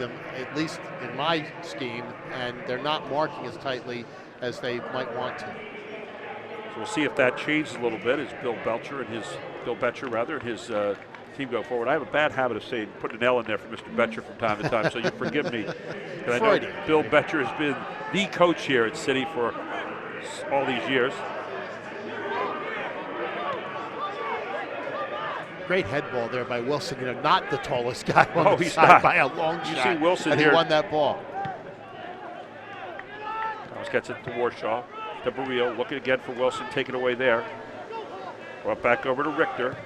them, at least in my scheme, and they're not marking as tightly as they might want to. So we'll see if that changes a little bit as Bill Betcher and his team go forward. I have a bad habit of putting an L in there for Mr. Betcher from time to time, so you forgive me. I know Bill Betcher has been the coach here at City for all these years. Great head ball there by Wilson. Not the tallest guy on the he's side not. by a long shot. You see Wilson and here. He won that ball. Thomas gets it to Warshaw. To Barreal, looking again for Wilson, taken away there. Brought back over to Richter.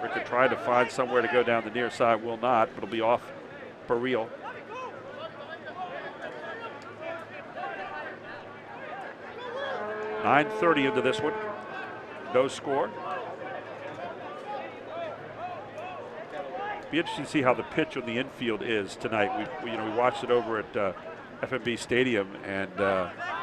Richter trying to find somewhere to go down the near side, will not, but it'll be off Barreal. .9:30 into this one. No score. Be interesting to see how the pitch on the infield is tonight. We watched it over at FMB Stadium, and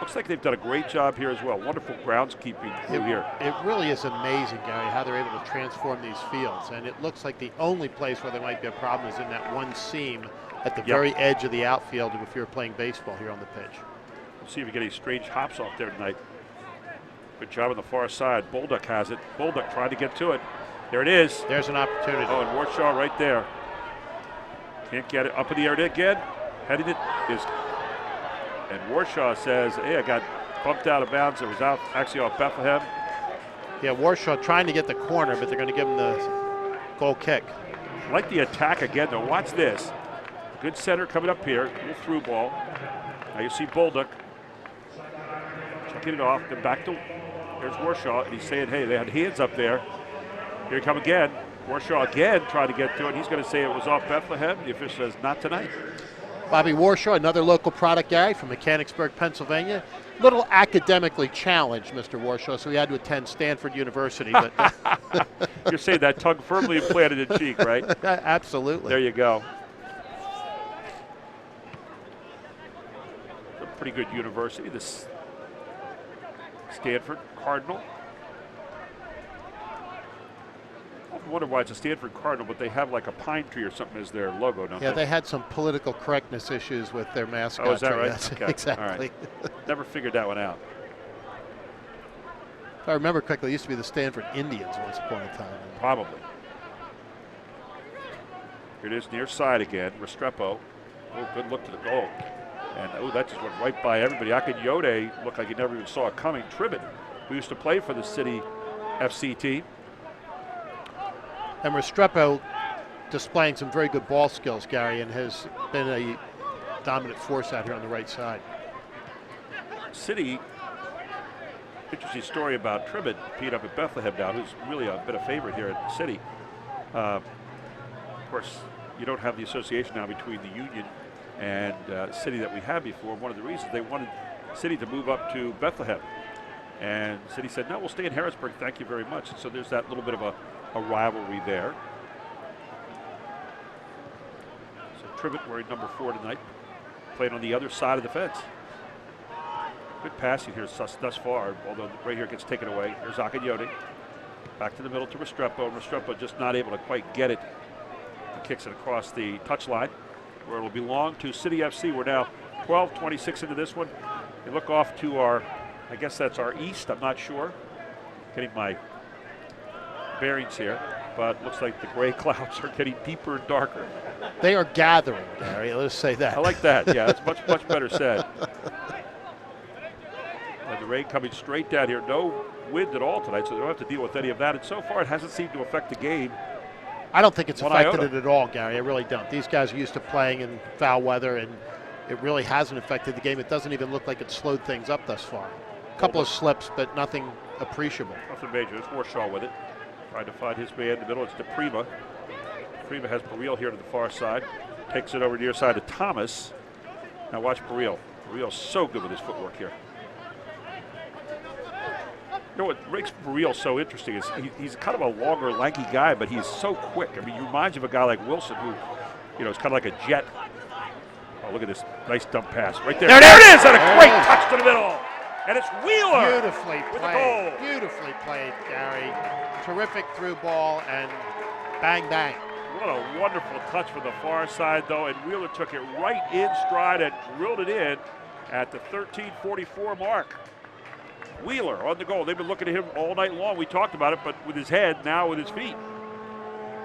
looks like they've done a great job here as well. Wonderful groundskeeping crew here. It really is amazing, Gary, how they're able to transform these fields. And it looks like the only place where there might be a problem is in that one seam at the very edge of the outfield if you're playing baseball here on the pitch. We'll see if we get any strange hops off there tonight. Good job on the far side. Bolduc has it. Bolduc trying to get to it. There it is. There's an opportunity. Oh, and Warshaw right there. Can't get it. Up in the air again. Heading it is. And Warshaw says, hey, I got bumped out of bounds. It was out actually off Bethlehem. Yeah, Warshaw trying to get the corner, but they're going to give him the goal kick. I like the attack again, though. Watch this. Good center coming up here. Little through ball. Now you see Bolduc checking it off. Then back to, there's Warshaw, and he's saying, hey, they had hands up there. Here he come again. Warshaw again trying to get to it. He's going to say it was off Bethlehem. The official says not tonight. Bobby Warshaw, another local product guy from Mechanicsburg, Pennsylvania. Little academically challenged, Mr. Warshaw, so he had to attend Stanford University. But you're saying that tongue firmly implanted in cheek, right? Absolutely. There you go. It's a pretty good university, this Stanford Cardinal. I wonder why it's a Stanford Cardinal, but they have like a pine tree or something as their logo, don't they? Yeah, they had some political correctness issues with their mascot. Oh, is that right? Okay. Exactly. All right. Never figured that one out. If I remember correctly, it used to be the Stanford Indians once upon a time. Probably. Here it is near side again. Restrepo. Oh, good look to the goal. And that just went right by everybody. Akanyode looked like he never even saw it coming. Tribbett, who used to play for the City FC team. And Restrepo displaying some very good ball skills, Gary, and has been a dominant force out here on the right side. City, interesting story about Tribbett, Pete up at Bethlehem now, who's really been a favorite here at the City. Of course, you don't have the association now between the Union and City that we had before. One of the reasons they wanted City to move up to Bethlehem. And City said, no, we'll stay in Harrisburg, thank you very much. And so there's that little bit of a rivalry there. So Tribbett wearing number 4 tonight, playing on the other side of the fence. Good passing here thus far, although right here it gets taken away. There's Akanyode. Back to the middle to Restrepo. Restrepo just not able to quite get it. He kicks it across the touchline, where it'll belong to City FC. We're now 12:26 into this one. You look off to our, I guess that's our east, I'm not sure. Getting my bearings here, but looks like the gray clouds are getting deeper and darker. They are gathering, Gary. Let's say that. I like that. Yeah, that's much better said. And the rain coming straight down here. No wind at all tonight, so they don't have to deal with any of that. And so far, it hasn't seemed to affect the game. I don't think it's affected it at all, Gary. I really don't. These guys are used to playing in foul weather, and it really hasn't affected the game. It doesn't even look like it slowed things up thus far. A couple of slips, but nothing appreciable. Nothing major. It's Warshaw with it. Trying to find his man in the middle. It's DePrima. DePrima has Barreal here to the far side. Takes it over near side to Thomas. Now watch Barreal. Barreal's so good with his footwork here. You know what makes Barreal so interesting is he's kind of a longer, lanky guy, but he's so quick. I mean, he reminds you of a guy like Wilson who, is kind of like a jet. Oh, look at this nice dump pass right there. There it is! And a great touch to the middle. And it's Wheeler beautifully with played. the goal. Beautifully played, Gary. Terrific through ball and bang, bang. What a wonderful touch from the far side, though, and Wheeler took it right in stride and drilled it in at the 13:44 mark. Wheeler on the goal. They've been looking at him all night long. We talked about it, but with his head, now with his feet.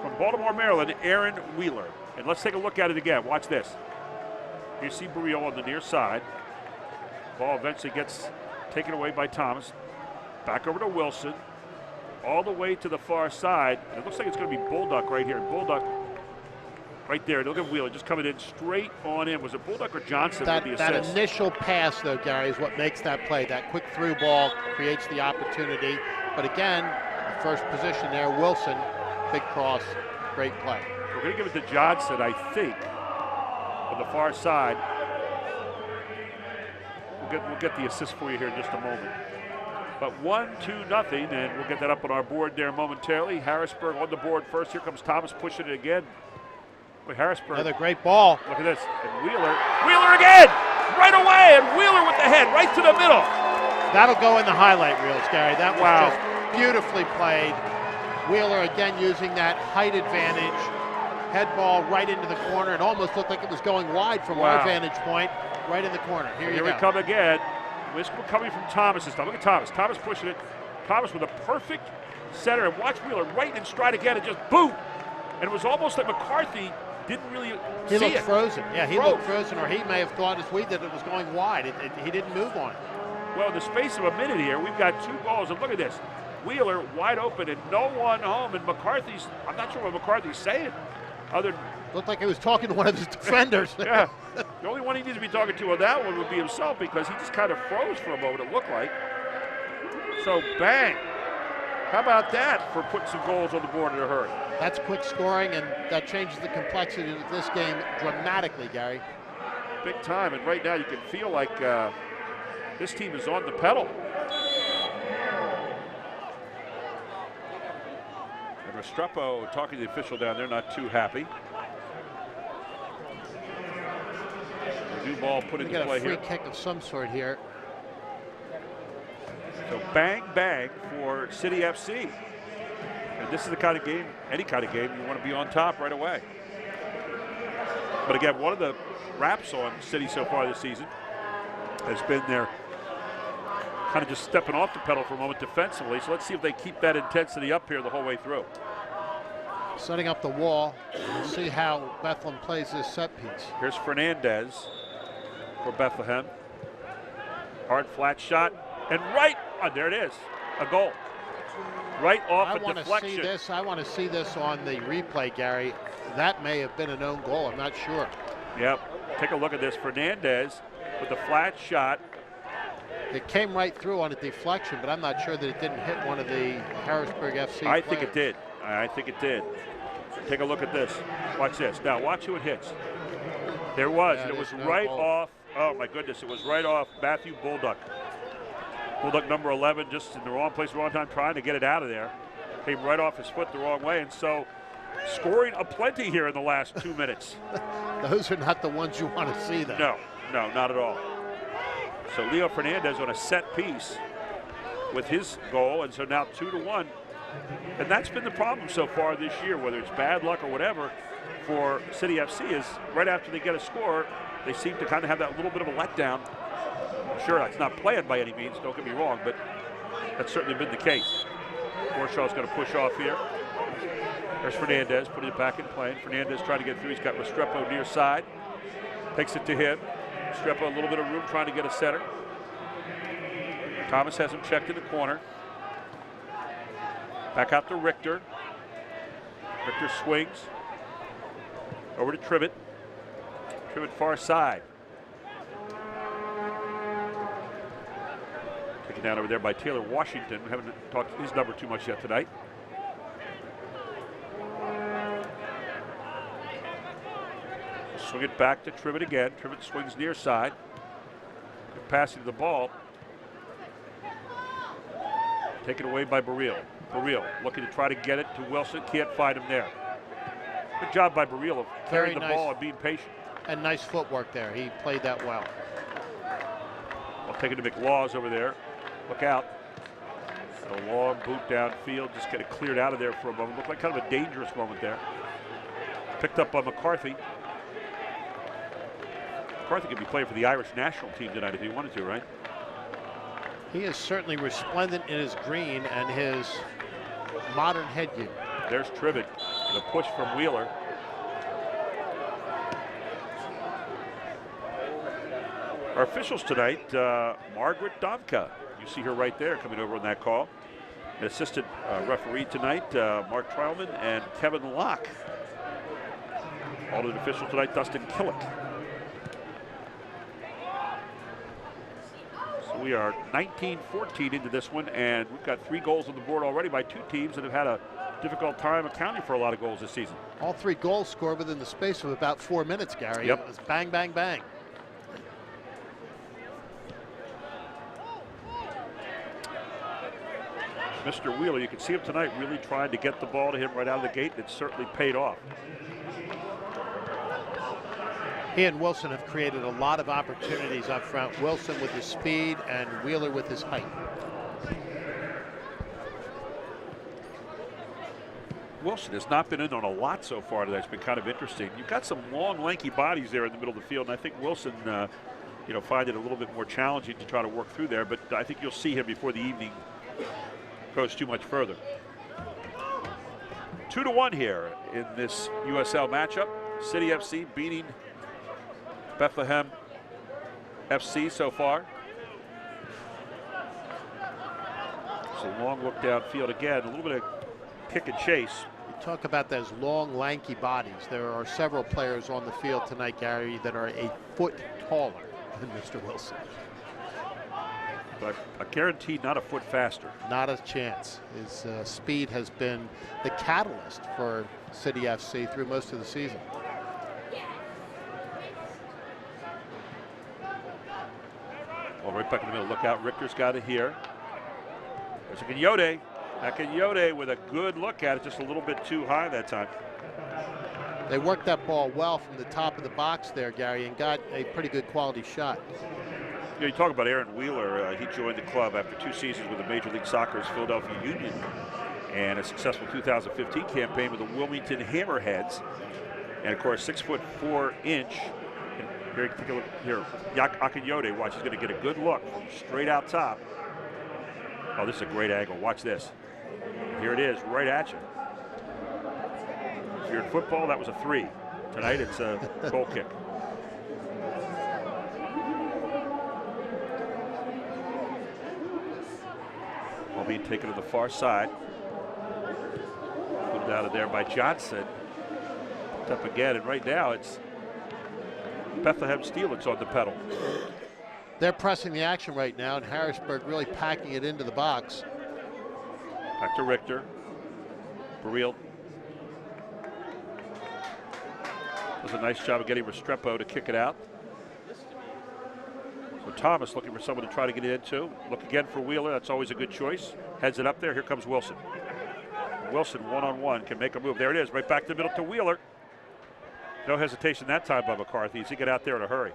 From Baltimore, Maryland, Aaron Wheeler. And let's take a look at it again. Watch this. You see Barrio on the near side. Ball eventually gets taken away by Thomas. Back over to Wilson. All the way to the far side. It looks like it's going to be Bulldog right here. Bulldog right there. Look at Wheeler just coming in straight on in. Was it Bulldog or Johnson? That initial pass, though, Gary, is what makes that play. That quick through ball creates the opportunity. But again, the first position there, Wilson, big cross, great play. We're going to give it to Johnson, I think, on the far side. We'll get the assist for you here in just a moment. But 1-2-0, and we'll get that up on our board there momentarily. Harrisburg on the board first. Here comes Thomas pushing it again. Wait, Harrisburg. Another great ball. Look at this. And Wheeler again! Right away, and Wheeler with the head right to the middle. That'll go in the highlight reels, Gary. That was just beautifully played. Wheeler again using that height advantage. Head ball right into the corner. It almost looked like it was going wide from our vantage point. Right in the corner. Here we come again. This one coming from Thomas this time. Look at Thomas. Thomas pushing it. Thomas with a perfect center. And watch Wheeler right in stride again and just boom. And it was almost like McCarthy didn't really see it. He looked frozen. Yeah, he looked frozen, or he may have thought as we did it was going wide. He didn't move on it. Well, in the space of a minute here, we've got two balls. And look at this. Wheeler wide open and no one home. And McCarthy's, I'm not sure what McCarthy's saying. Looked like he was talking to one of his defenders. Yeah. The only one he needs to be talking to on that one would be himself, because he just kind of froze for a moment, it looked like. So, bang. How about that for putting some goals on the board in a hurry? That's quick scoring, and that changes the complexity of this game dramatically, Gary. Big time, and right now you can feel like this team is on the pedal. And Restrepo talking to the official down there, not too happy. New ball put into play here. Free kick of some sort here. So bang, bang for City FC. And this is the kind of game, any kind of game, you want to be on top right away. But again, one of the raps on City so far this season has been their kind of just stepping off the pedal for a moment defensively. So let's see if they keep that intensity up here the whole way through. Setting up the wall. We'll see how Bethlehem plays this set piece. Here's Fernandez for Bethlehem. Hard flat shot. And there it is, a goal. Right off a deflection. I want to see this on the replay, Gary. That may have been an own goal, I'm not sure. Yep, take a look at this. Fernandez with the flat shot. It came right through on a deflection, but I'm not sure that it didn't hit one of the Harrisburg FC players. I think it did. Take a look at this. Watch this. Now watch who it hits. There was, and it was right off, oh my goodness, it was right off Matthew Bulldog. Bulldog number 11, just in the wrong place, wrong time, trying to get it out of there. Came right off his foot the wrong way, and so scoring aplenty here in the last 2 minutes. Those are not the ones you want to see, though. No, not at all. So Leo Fernandez on a set piece with his goal, and so now 2-1. And that's been the problem so far this year, whether it's bad luck or whatever, for City FC is right after they get a score, they seem to kind of have that little bit of a letdown. Sure, that's not planned by any means, don't get me wrong, but that's certainly been the case. Warshaw's going to push off here. There's Fernandez putting it back in play. Fernandez trying to get through. He's got Restrepo near side. Takes it to him. Restrepo a little bit of room trying to get a center. Thomas has him checked in the corner. Back out to Richter. Richter swings. Over to Tribbett. Tribbett far side. Taken down over there by Taylor Washington. We haven't talked his number too much yet tonight. Swing it back to Tribbett again. Tribbett swings near side. Good passing to the ball. Taken away by Baril. Baril looking to try to get it to Wilson. Can't find him there. Good job by Baril of carrying the ball and being patient. And nice footwork there. He played that well. Well, taking to McLaws over there. Look out. A long boot downfield. Just get it cleared out of there for a moment. Looked like kind of a dangerous moment there. Picked up by McCarthy. McCarthy could be playing for the Irish national team tonight if he wanted to, right? He is certainly resplendent in his green and his modern headgear. There's Trivet with a push from Wheeler. Our officials tonight, Margaret Domka. You see her right there coming over on that call. An assistant referee tonight, Mark Trialman and Kevin Locke. Alternate official tonight, Dustin Killick. So we are 19-14 into this one, and we've got 3 goals on the board already by 2 teams that have had a difficult time accounting for a lot of goals this season. All 3 goals scored within the space of about 4 minutes, Gary. Yep. It was bang, bang, bang. Mr. Wheeler, you can see him tonight really trying to get the ball to him right out of the gate, and it's certainly paid off. He and Wilson have created a lot of opportunities up front. Wilson with his speed and Wheeler with his height. Wilson has not been in on a lot so far today. It's been kind of interesting. You've got some long, lanky bodies there in the middle of the field, and I think Wilson, find it a little bit more challenging to try to work through there, but I think you'll see him before the evening goes too much further. 2-1 here in this USL matchup. City FC beating Bethlehem FC so far. It's a long look downfield again, a little bit of kick and chase. You talk about those long, lanky bodies. There are several players on the field tonight, Gary, that are a foot taller than Mr. Wilson. But I guarantee not a foot faster. Not a chance. His speed has been the catalyst for City FC through most of the season. Well, right back in the middle. Look out. Richter's got it here. There's Akinyode. Akinyode with a good look at it, just a little bit too high that time. They worked that ball well from the top of the box there, Gary, and got a pretty good quality shot. You talk about Aaron Wheeler. He joined the club after 2 seasons with the Major League Soccer's Philadelphia Union and a successful 2015 campaign with the Wilmington Hammerheads. And of course, 6'4". Here, take a look here. Akinyode, watch, he's going to get a good look from straight out top. Oh, this is a great angle. Watch this. Here it is, right at you. If you're in football, that was a 3. Tonight, it's a goal kick. Ball being taken to the far side. Put it out of there by Johnson. Picked up again, and right now it's Bethlehem Steelers on the pedal. They're pressing the action right now, and Harrisburg really packing it into the box. Back to Richter. Burrell does a nice job of getting Restrepo to kick it out. So Thomas looking for someone to try to get it into. Look again for Wheeler. That's always a good choice. Heads it up there. Here comes Wilson. Wilson one-on-one can make a move. There it is. Right back to the middle to Wheeler. No hesitation that time by McCarthy as he get out there in a hurry.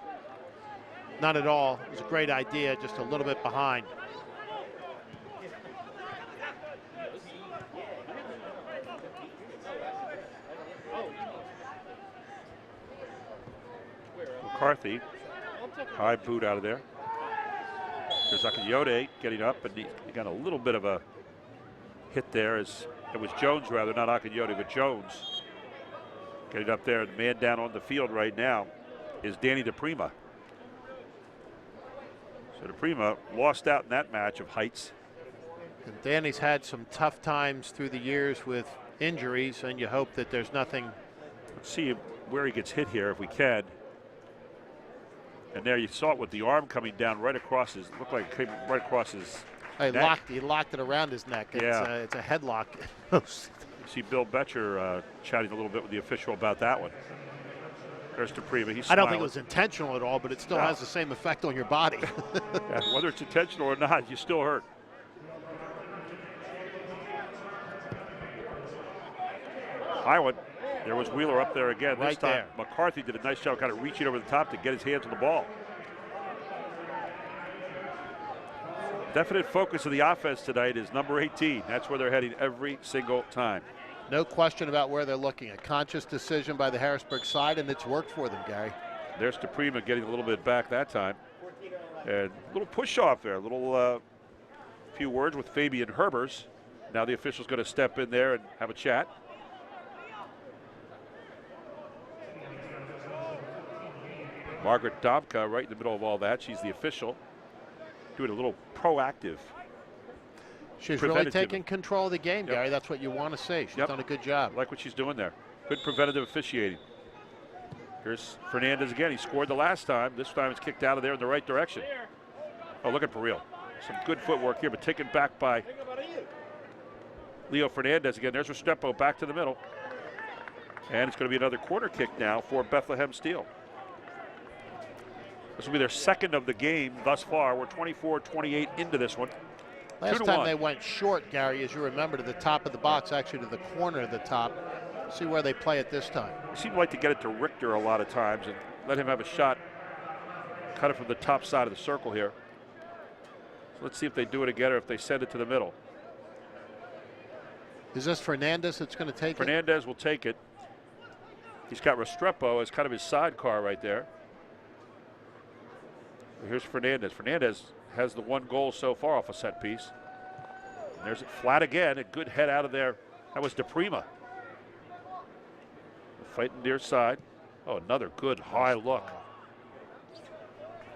Not at all. It was a great idea, just a little bit behind. McCarthy, high boot out of there. There's Akinyode getting up, and he got a little bit of a hit there. As it was Jones, rather, not Akinyode, but Jones getting up there. The man down on the field right now is Danny DePrima. So DePrima lost out in that match of heights. And Danny's had some tough times through the years with injuries, and you hope that there's nothing. Let's see where he gets hit here if we can. And there you saw it with the arm coming down right across his, looked like it came right across his neck. He locked it around his neck. Yeah. It's a headlock. You see Bill Betcher chatting a little bit with the official about that one. There's DePrima. He's I don't smiling. think it was intentional at all, but it still has the same effect on your body. Yeah, whether it's intentional or not, you still hurt. High one. There was Wheeler up there again. Right this time, there. McCarthy did a nice job kind of reaching over the top to get his hands on the ball. Definite focus of the offense tonight is number 18. That's where they're heading every single time. No question about where they're looking. A conscious decision by the Harrisburg side, and it's worked for them, Gary. There's DePrima getting a little bit back that time. And a little push off there, a little few words with Fabian Herbers. Now the official's going to step in there and have a chat. Margaret Dobka right in the middle of all that. She's the official, doing a little proactive. She's really taking control of the game, Gary. That's what you want to see. She's done a good job. I like what she's doing there. Good preventative officiating. Here's Fernandez again. He scored the last time. This time it's kicked out of there in the right direction. Oh, look at Burrell. Some good footwork here, but taken back by Leo Fernandez again. There's Restrepo back to the middle. And it's going to be another corner kick now for Bethlehem Steel. This will be their second of the game thus far. We're 24-28 into this one. Last time they went short, Gary, as you remember, to the top of the box, actually to the corner of the top. See where they play it this time. They seem to like to get it to Richter a lot of times and let him have a shot, cut it from the top side of the circle here. So let's see if they do it again or if they send it to the middle. Is this Fernandez that's going to take it? Fernandez will take it. He's got Restrepo as kind of his sidecar right there. Here's Fernandez. Fernandez has the one goal so far off a set piece. And there's it flat again. A good head out of there. That was DePrima. Fighting near side. Oh, another good high look.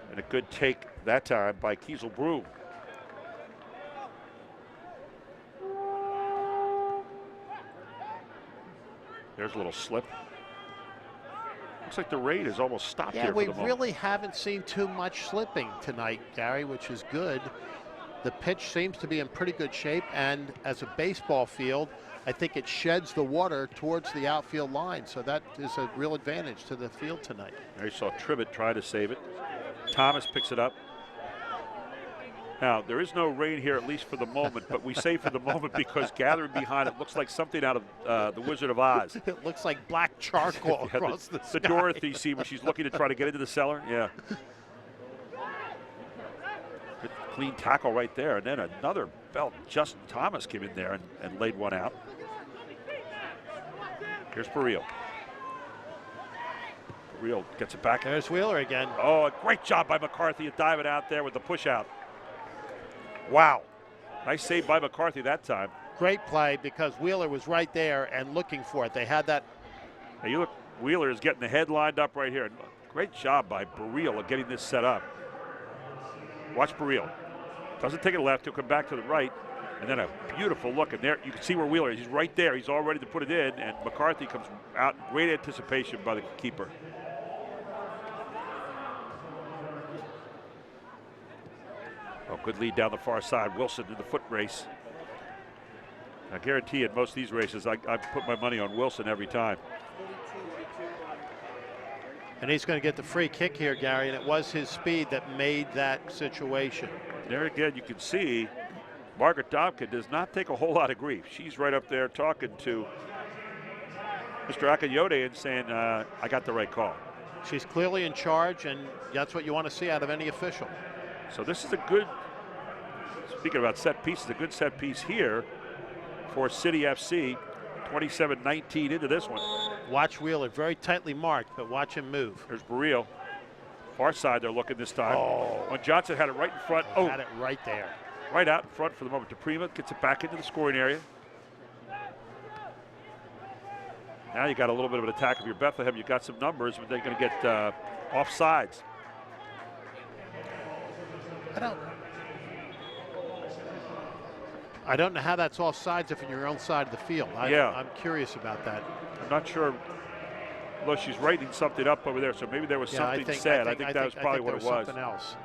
And a good take that time by Kiesel Broom. There's a little slip. Looks like the rain has almost stopped here for the moment. We really haven't seen too much slipping tonight, Gary, which is good. The pitch seems to be in pretty good shape, and as a baseball field, I think it sheds the water towards the outfield line, so that is a real advantage to the field tonight. There you saw Tribbett try to save it. Thomas picks it up. Now, there is no rain here, at least for the moment, but we say for the moment because gathering behind it looks like something out of The Wizard of Oz. It looks like black charcoal across the sky. The Dorothy scene where she's looking to try to get into the cellar. Yeah. Good clean tackle right there. And then another belt. Justin Thomas came in there and laid one out. Here's Burrell. Burrell gets it back. There's Wheeler again. Oh, a great job by McCarthy at diving out there with the push out. Wow. Nice save by McCarthy that time. Great play because Wheeler was right there and looking for it. They had that. Now you look, Wheeler is getting the head lined up right here. Great job by Burrell of getting this set up. Watch Burrell. Doesn't take it left, he'll come back to the right. And then a beautiful look, and there you can see where Wheeler is. He's right there. He's all ready to put it in, and McCarthy comes out. Great anticipation by the keeper. Oh, good lead down the far side. Wilson in the foot race. I guarantee in most of these races, I put my money on Wilson every time. And he's going to get the free kick here, Gary, and it was his speed that made that situation. There again, you can see Margaret Dobkin does not take a whole lot of grief. She's right up there talking to Mr. Akayode and saying, I got the right call. She's clearly in charge, and that's what you want to see out of any official. So this is a good, speaking about set pieces, a good set piece here for City FC. 27-19 into this one. Watch Wheeler, very tightly marked, but watch him move. There's Burrell. Far side they're looking this time. Oh. When Johnson had it right in front. Oh, had it right there. Right out in front for the moment. DePrima gets it back into the scoring area. Now you got a little bit of an attack of your Bethlehem. You got some numbers, but they're going to get offsides. I don't know how that's offsides if in your own side of the field. I'm curious about that. I'm not sure. Look, she's writing something up over there, so maybe there was something said. I think that was probably what it was. Something else.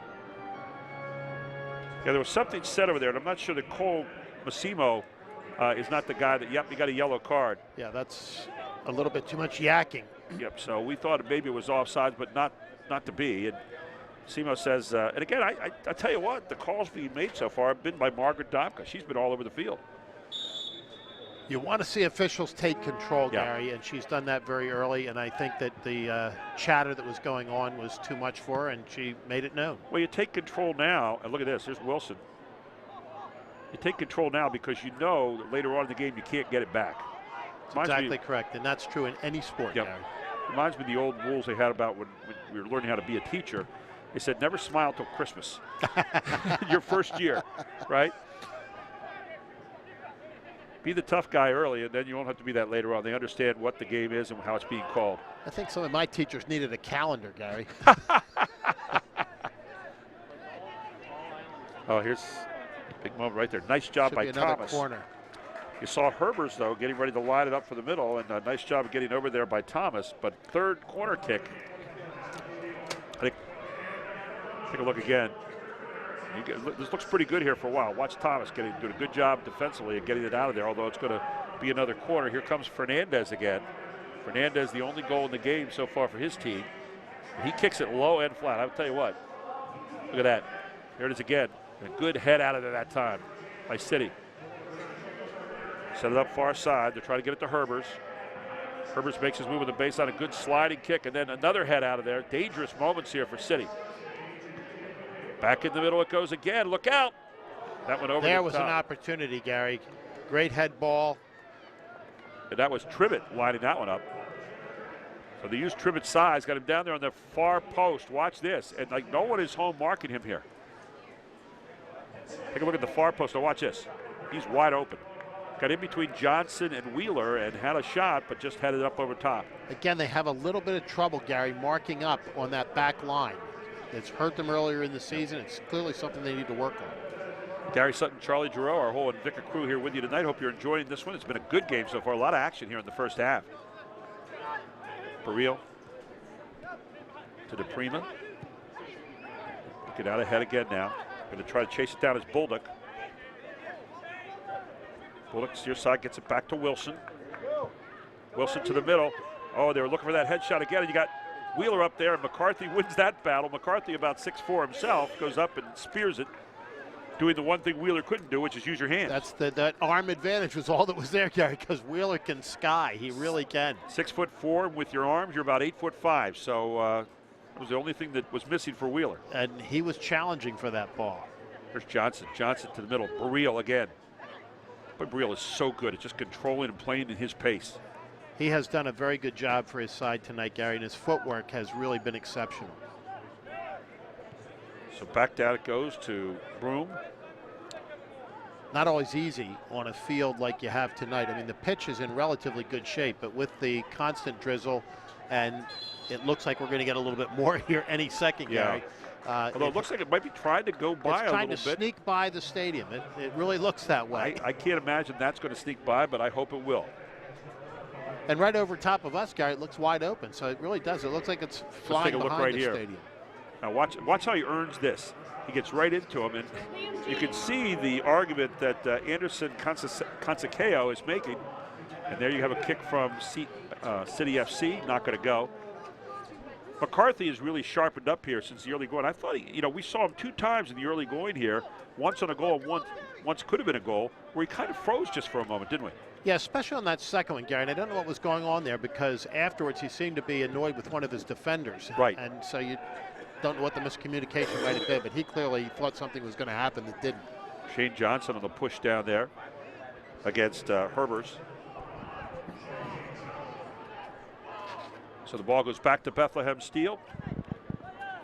Yeah, there was something said over there, and I'm not sure that Cole Massimo is not the guy that, yep, he got a yellow card. Yeah, that's a little bit too much yakking. Yep, so we thought maybe it was offsides, but not to be. And Simo says, and again, I tell you what, the calls being made so far have been by Margaret Dobka. She's been all over the field. You want to see officials take control, Gary, and she's done that very early, and I think that the chatter that was going on was too much for her, and she made it known. Well, you take control now, and look at this, here's Wilson. You take control now because you know that later on in the game you can't get it back. That's exactly correct, and that's true in any sport, Yep. Gary. Reminds me of the old rules they had about when we were learning how to be a teacher. They said never smile till Christmas. Your first year, right? Be the tough guy early, and then you won't have to be that later on. They understand what the game is and how it's being called. I think some of my teachers needed a calendar, Gary. Oh, here's a big moment right there. Nice job Should by be another Thomas. corner. You saw Herbers, though, getting ready to line it up for the middle, and a nice job of getting over there by Thomas. But third corner kick. Take a look again. This looks pretty good here for a while. Watch Thomas doing a good job defensively and getting it out of there, although it's going to be another corner. Here comes Fernandez again. Fernandez, the only goal in the game so far for his team. He kicks it low and flat. I'll tell you what. Look at that. There it is again. A good head out of there that time by City. Set it up far side. They're trying to get it to Herbers. Herbers makes his move with the baseline. A good sliding kick, and then another head out of there. Dangerous moments here for City. Back in the middle it goes again. Look out. That went over There the was top. an opportunity, Gary. Great head ball. And that was Tribbett lining that one up. So they used Tribbett's size, got him down there on the far post. Watch this. And like no one is home marking him here. Take a look at the far post. Now watch this. He's wide open. Got in between Johnson and Wheeler and had a shot, but just headed up over top. Again, they have a little bit of trouble, Gary, marking up on that back line. It's hurt them earlier in the season. It's clearly something they need to work on. Gary Sutton, Charlie Giroux, our whole Invicta crew here with you tonight. Hope you're enjoying this one. It's been a good game so far. A lot of action here in the first half. Barreal to DePrima. Get out ahead again now. Going to try to chase it down as Bullduk. Bullock's your side, gets it back to Wilson. Wilson to the middle. Oh, they were looking for that headshot again. And you got Wheeler up there, and McCarthy wins that battle. McCarthy, about 6'4" himself, goes up and spears it, doing the one thing Wheeler couldn't do, which is use your hands. That's that arm advantage was all that was there, Gary, because Wheeler can sky. He really can. 6'4", with your arms, you're about 8'5". So it was the only thing that was missing for Wheeler. And he was challenging for that ball. There's Johnson. Johnson to the middle. Barreal again. But Barreal is so good at just controlling and playing in his pace. He has done a very good job for his side tonight, Gary, and his footwork has really been exceptional. So back down it goes to Broom. Not always easy on a field like you have tonight. I mean, the pitch is in relatively good shape, but with the constant drizzle, and it looks like we're going to get a little bit more here any second, Gary. Although it looks like it might be trying to go by a little bit. It's trying to sneak by the stadium. It really looks that way. I can't imagine that's going to sneak by, but I hope it will. And right over top of us, Gary, it looks wide open. So it really does. It looks like it's flying behind the stadium. Now watch how he earns this. He gets right into him, and you can see the argument that Anderson Consacao is making. And there you have a kick from City FC, not going to go. McCarthy has really sharpened up here since the early going. I thought we saw him 2 times in the early going here. Once on a goal, once could have been a goal, where he kind of froze just for a moment, didn't we? Yeah, especially on that second one, Gary. And I don't know what was going on there because afterwards he seemed to be annoyed with one of his defenders. Right. And so you don't know what the miscommunication might have been, but he clearly thought something was going to happen that didn't. Shane Johnson on the push down there against Herbers. So the ball goes back to Bethlehem Steel.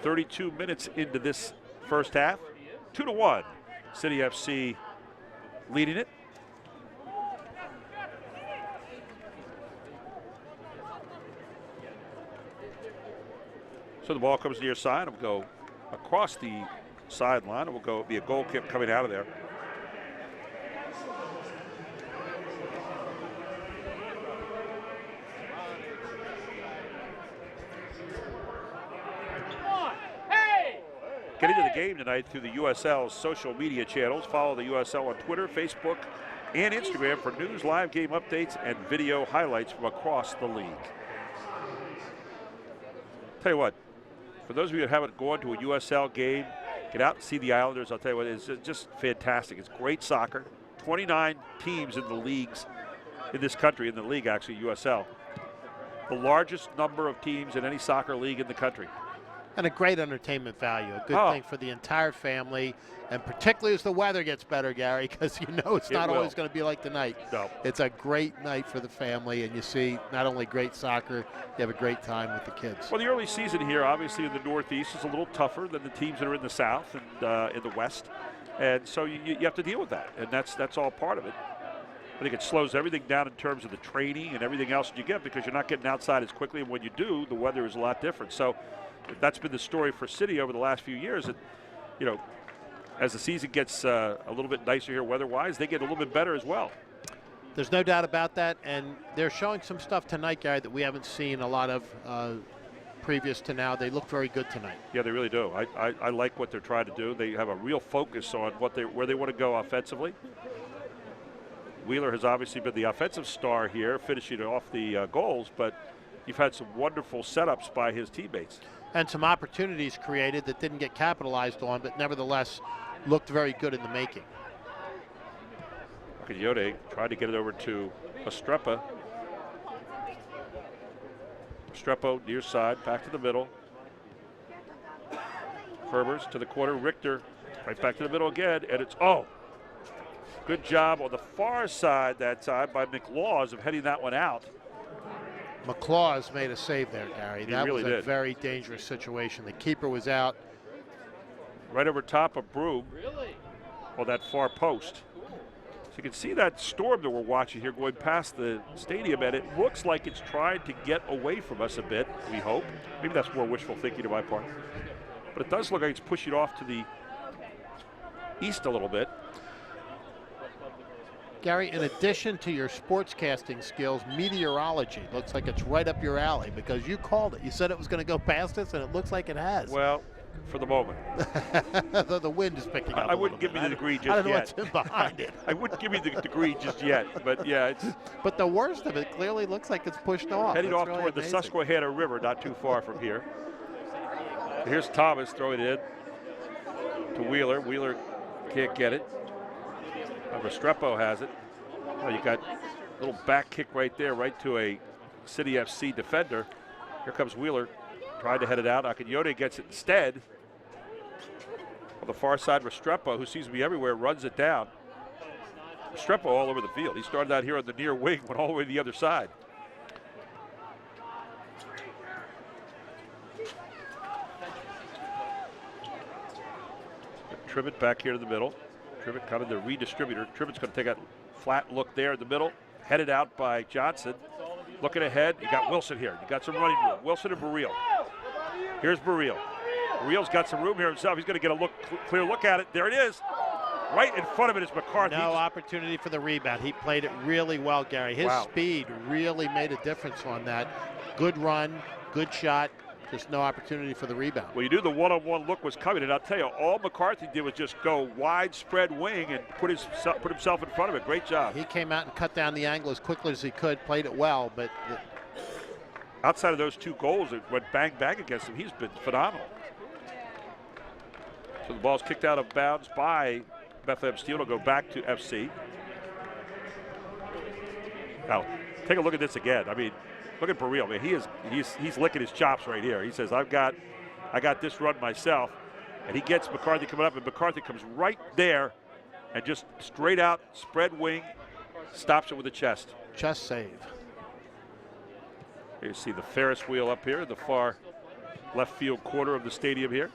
32 minutes into this first half. 2-1. City FC leading it. So the ball comes near side. It will go across the sideline. It will be a goal kick coming out of there. Get into the game tonight through the USL's social media channels. Follow the USL on Twitter, Facebook, and Instagram for news, live game updates, and video highlights from across the league. Tell you what, for those of you that haven't gone to a USL game, get out and see the Islanders. I'll tell you what, it's just fantastic. It's great soccer. 29 teams in the leagues in this country, in the league actually, USL. The largest number of teams in any soccer league in the country. And a great entertainment value, a good thing for the entire family, and particularly as the weather gets better, Gary, because you know it's not always going to be like tonight. No. It's a great night for the family, and you see not only great soccer, you have a great time with the kids. Well, the early season here, obviously in the Northeast, is a little tougher than the teams that are in the South and in the West, and so you have to deal with that, and that's all part of it. I think it slows everything down in terms of the training and everything else that you get because you're not getting outside as quickly, and when you do, the weather is a lot different. So that's been the story for City over the last few years. That, you know, as the season gets a little bit nicer here weather-wise, they get a little bit better as well. There's no doubt about that, and they're showing some stuff tonight, Gary, that we haven't seen a lot of previous to now. They look very good tonight. Yeah, they really do. I like what they're trying to do. They have a real focus on where they want to go offensively. Wheeler has obviously been the offensive star here, finishing off the goals, but you've had some wonderful setups by his teammates. And some opportunities created that didn't get capitalized on, but nevertheless looked very good in the making. Yote tried to get it over to Estrepa. Estrepo near side, back to the middle. Ferbers to the corner. Richter right back to the middle again, and it's good job on the far side that time by McLaws of heading that one out. McLaws made a save there, Gary. That really was a did. very dangerous situation. The keeper was out. Right over top of Broom on that far post. So you can see that storm that we're watching here going past the stadium, and it looks like it's trying to get away from us a bit, we hope. Maybe that's more wishful thinking on my part. But it does look like it's pushing off to the east a little bit. Gary, in addition to your sportscasting skills, meteorology looks like it's right up your alley because you called it. You said it was going to go past us, and it looks like it has. Well, for the moment. The wind is picking up. I wouldn't give me the degree just yet. I don't know what's in behind it. I wouldn't give you the degree just yet, but yeah, it's. But the worst of it clearly looks like it's pushed off. Heading off really toward amazing. the Susquehanna River, not too far from here. Here's Thomas throwing it in to Wheeler. Wheeler can't get it. Restrepo has it. Oh, you got a little back kick right there, right to a City FC defender. Here comes Wheeler, trying to head it out. Akinyote gets it instead. On the far side, Restrepo, who seems to be everywhere, runs it down. Restrepo all over the field. He started out here on the near wing, went all the way to the other side. Tribbett back here to the middle. Tribbett kind of the redistributor. Tribbett's going to take a flat look there in the middle. Headed out by Johnson. Looking ahead, you got Wilson here. You got some running room. Wilson and Burrell. Here's Burrell. Burrell's got some room here himself. He's going to get a clear look at it. There it is. Right in front of it is McCarthy. No opportunity for the rebound. He played it really well, Gary. His speed really made a difference on that. Good run, good shot. Just no opportunity for the rebound. Well, you knew the one-on-one look was coming, and I'll tell you, all McCarthy did was just go widespread wing and put himself in front of it. Great job. He came out and cut down the angle as quickly as he could, played it well, but outside of those two goals that went bang against him, he's been phenomenal. So the ball's kicked out of bounds by Bethlehem Steel. It'll go back to FC. Now, take a look at this again. I mean, look at Burrell. I mean, he's licking his chops right here. He says, I got this run myself. And he gets McCarthy coming up, and McCarthy comes right there and just straight out, spread wing, stops it with the chest. Chest save. Here you see the Ferris wheel up here in the far left field corner of the stadium here.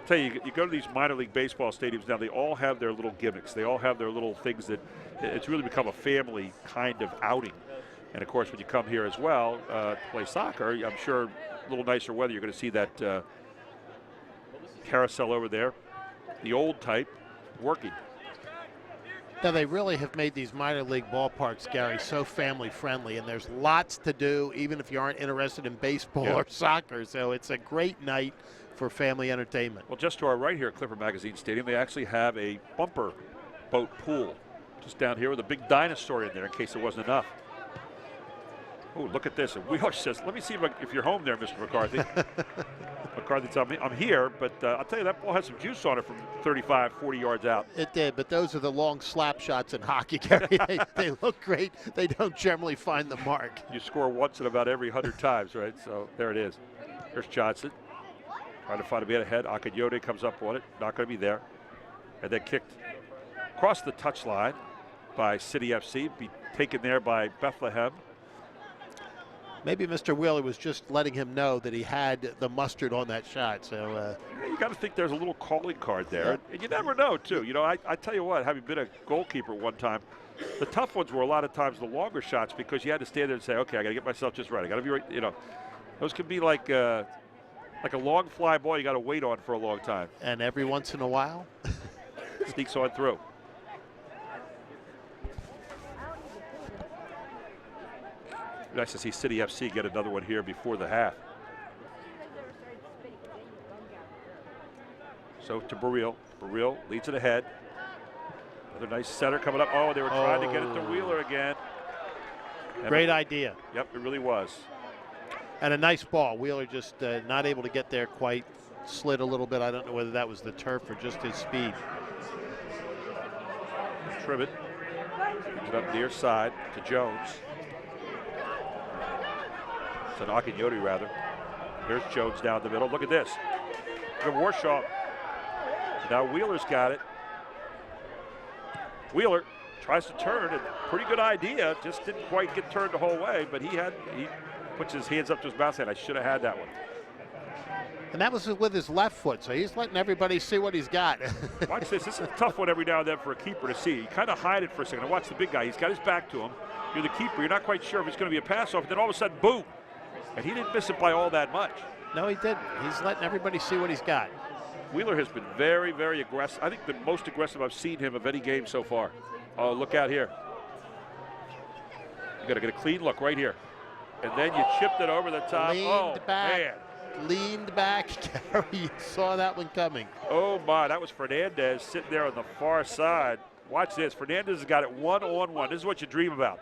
Tell you, you go to these minor league baseball stadiums now, they all have their little gimmicks. They all have their little things that it's really become a family kind of outing. And of course, when you come here as well to play soccer, I'm sure a little nicer weather, you're going to see that carousel over there, the old type, working. Now, they really have made these minor league ballparks, Gary, so family friendly, and there's lots to do, even if you aren't interested in baseball or soccer. So it's a great night for family entertainment. Well, just to our right here at Clipper Magazine Stadium, they actually have a bumper boat pool just down here with a big dinosaur in there in case it wasn't enough. Oh, look at this. And Wheeler says, let me see if you're home there, Mr. McCarthy. McCarthy tells me, I'm here, but I'll tell you, that ball had some juice on it from 35, 40 yards out. It did, but those are the long slap shots in hockey, Gary. They look great. They don't generally find the mark. You score once in about every 100 times, right? So there it is. There's Johnson. Trying to find a man ahead. Akanyode comes up on it. Not going to be there. And then kicked across the touchline by City FC. Be taken there by Bethlehem. Maybe Mr. Wheeler was just letting him know that he had the mustard on that shot. So you got to think there's a little calling card there. Yeah. And you never know, too. You know, I tell you what, having been a goalkeeper one time, the tough ones were a lot of times the longer shots because you had to stand there and say, okay, I got to get myself just right. I got to be right. You know, those can be like a long fly ball you got to wait on for a long time. And every once in a while, sneaks on through. Nice to see City FC get another one here before the half. So to Burrell. Burrell leads it ahead. Another nice setter coming up. Oh, they were trying to get it to Wheeler again. Great idea. Yep, it really was. And a nice ball. Wheeler just not able to get there quite. Slid a little bit. I don't know whether that was the turf or just his speed. Tribbett brings it up near side to Jones. To Akanyode, rather. Here's Jones down the middle. Look at this. To Warshaw. Now Wheeler's got it. Wheeler tries to turn, and pretty good idea. Just didn't quite get turned the whole way, but he puts his hands up to his mouth saying, I should have had that one. And that was with his left foot, so he's letting everybody see what he's got. Watch this. This is a tough one every now and then for a keeper to see. You kind of hide it for a second. Now watch the big guy. He's got his back to him. You're the keeper. You're not quite sure if it's going to be a pass off. And then all of a sudden, boom. And he didn't miss it by all that much. No, he didn't. He's letting everybody see what he's got. Wheeler has been very, very aggressive. I think the most aggressive I've seen him of any game so far. Oh, look out here. You got to get a clean look right here. And then you chipped it over the top. Leaned back. Man. Leaned back. Gary, you saw that one coming. Oh, my. That was Fernandez sitting there on the far side. Watch this. Fernandez has got it one-on-one. This is what you dream about.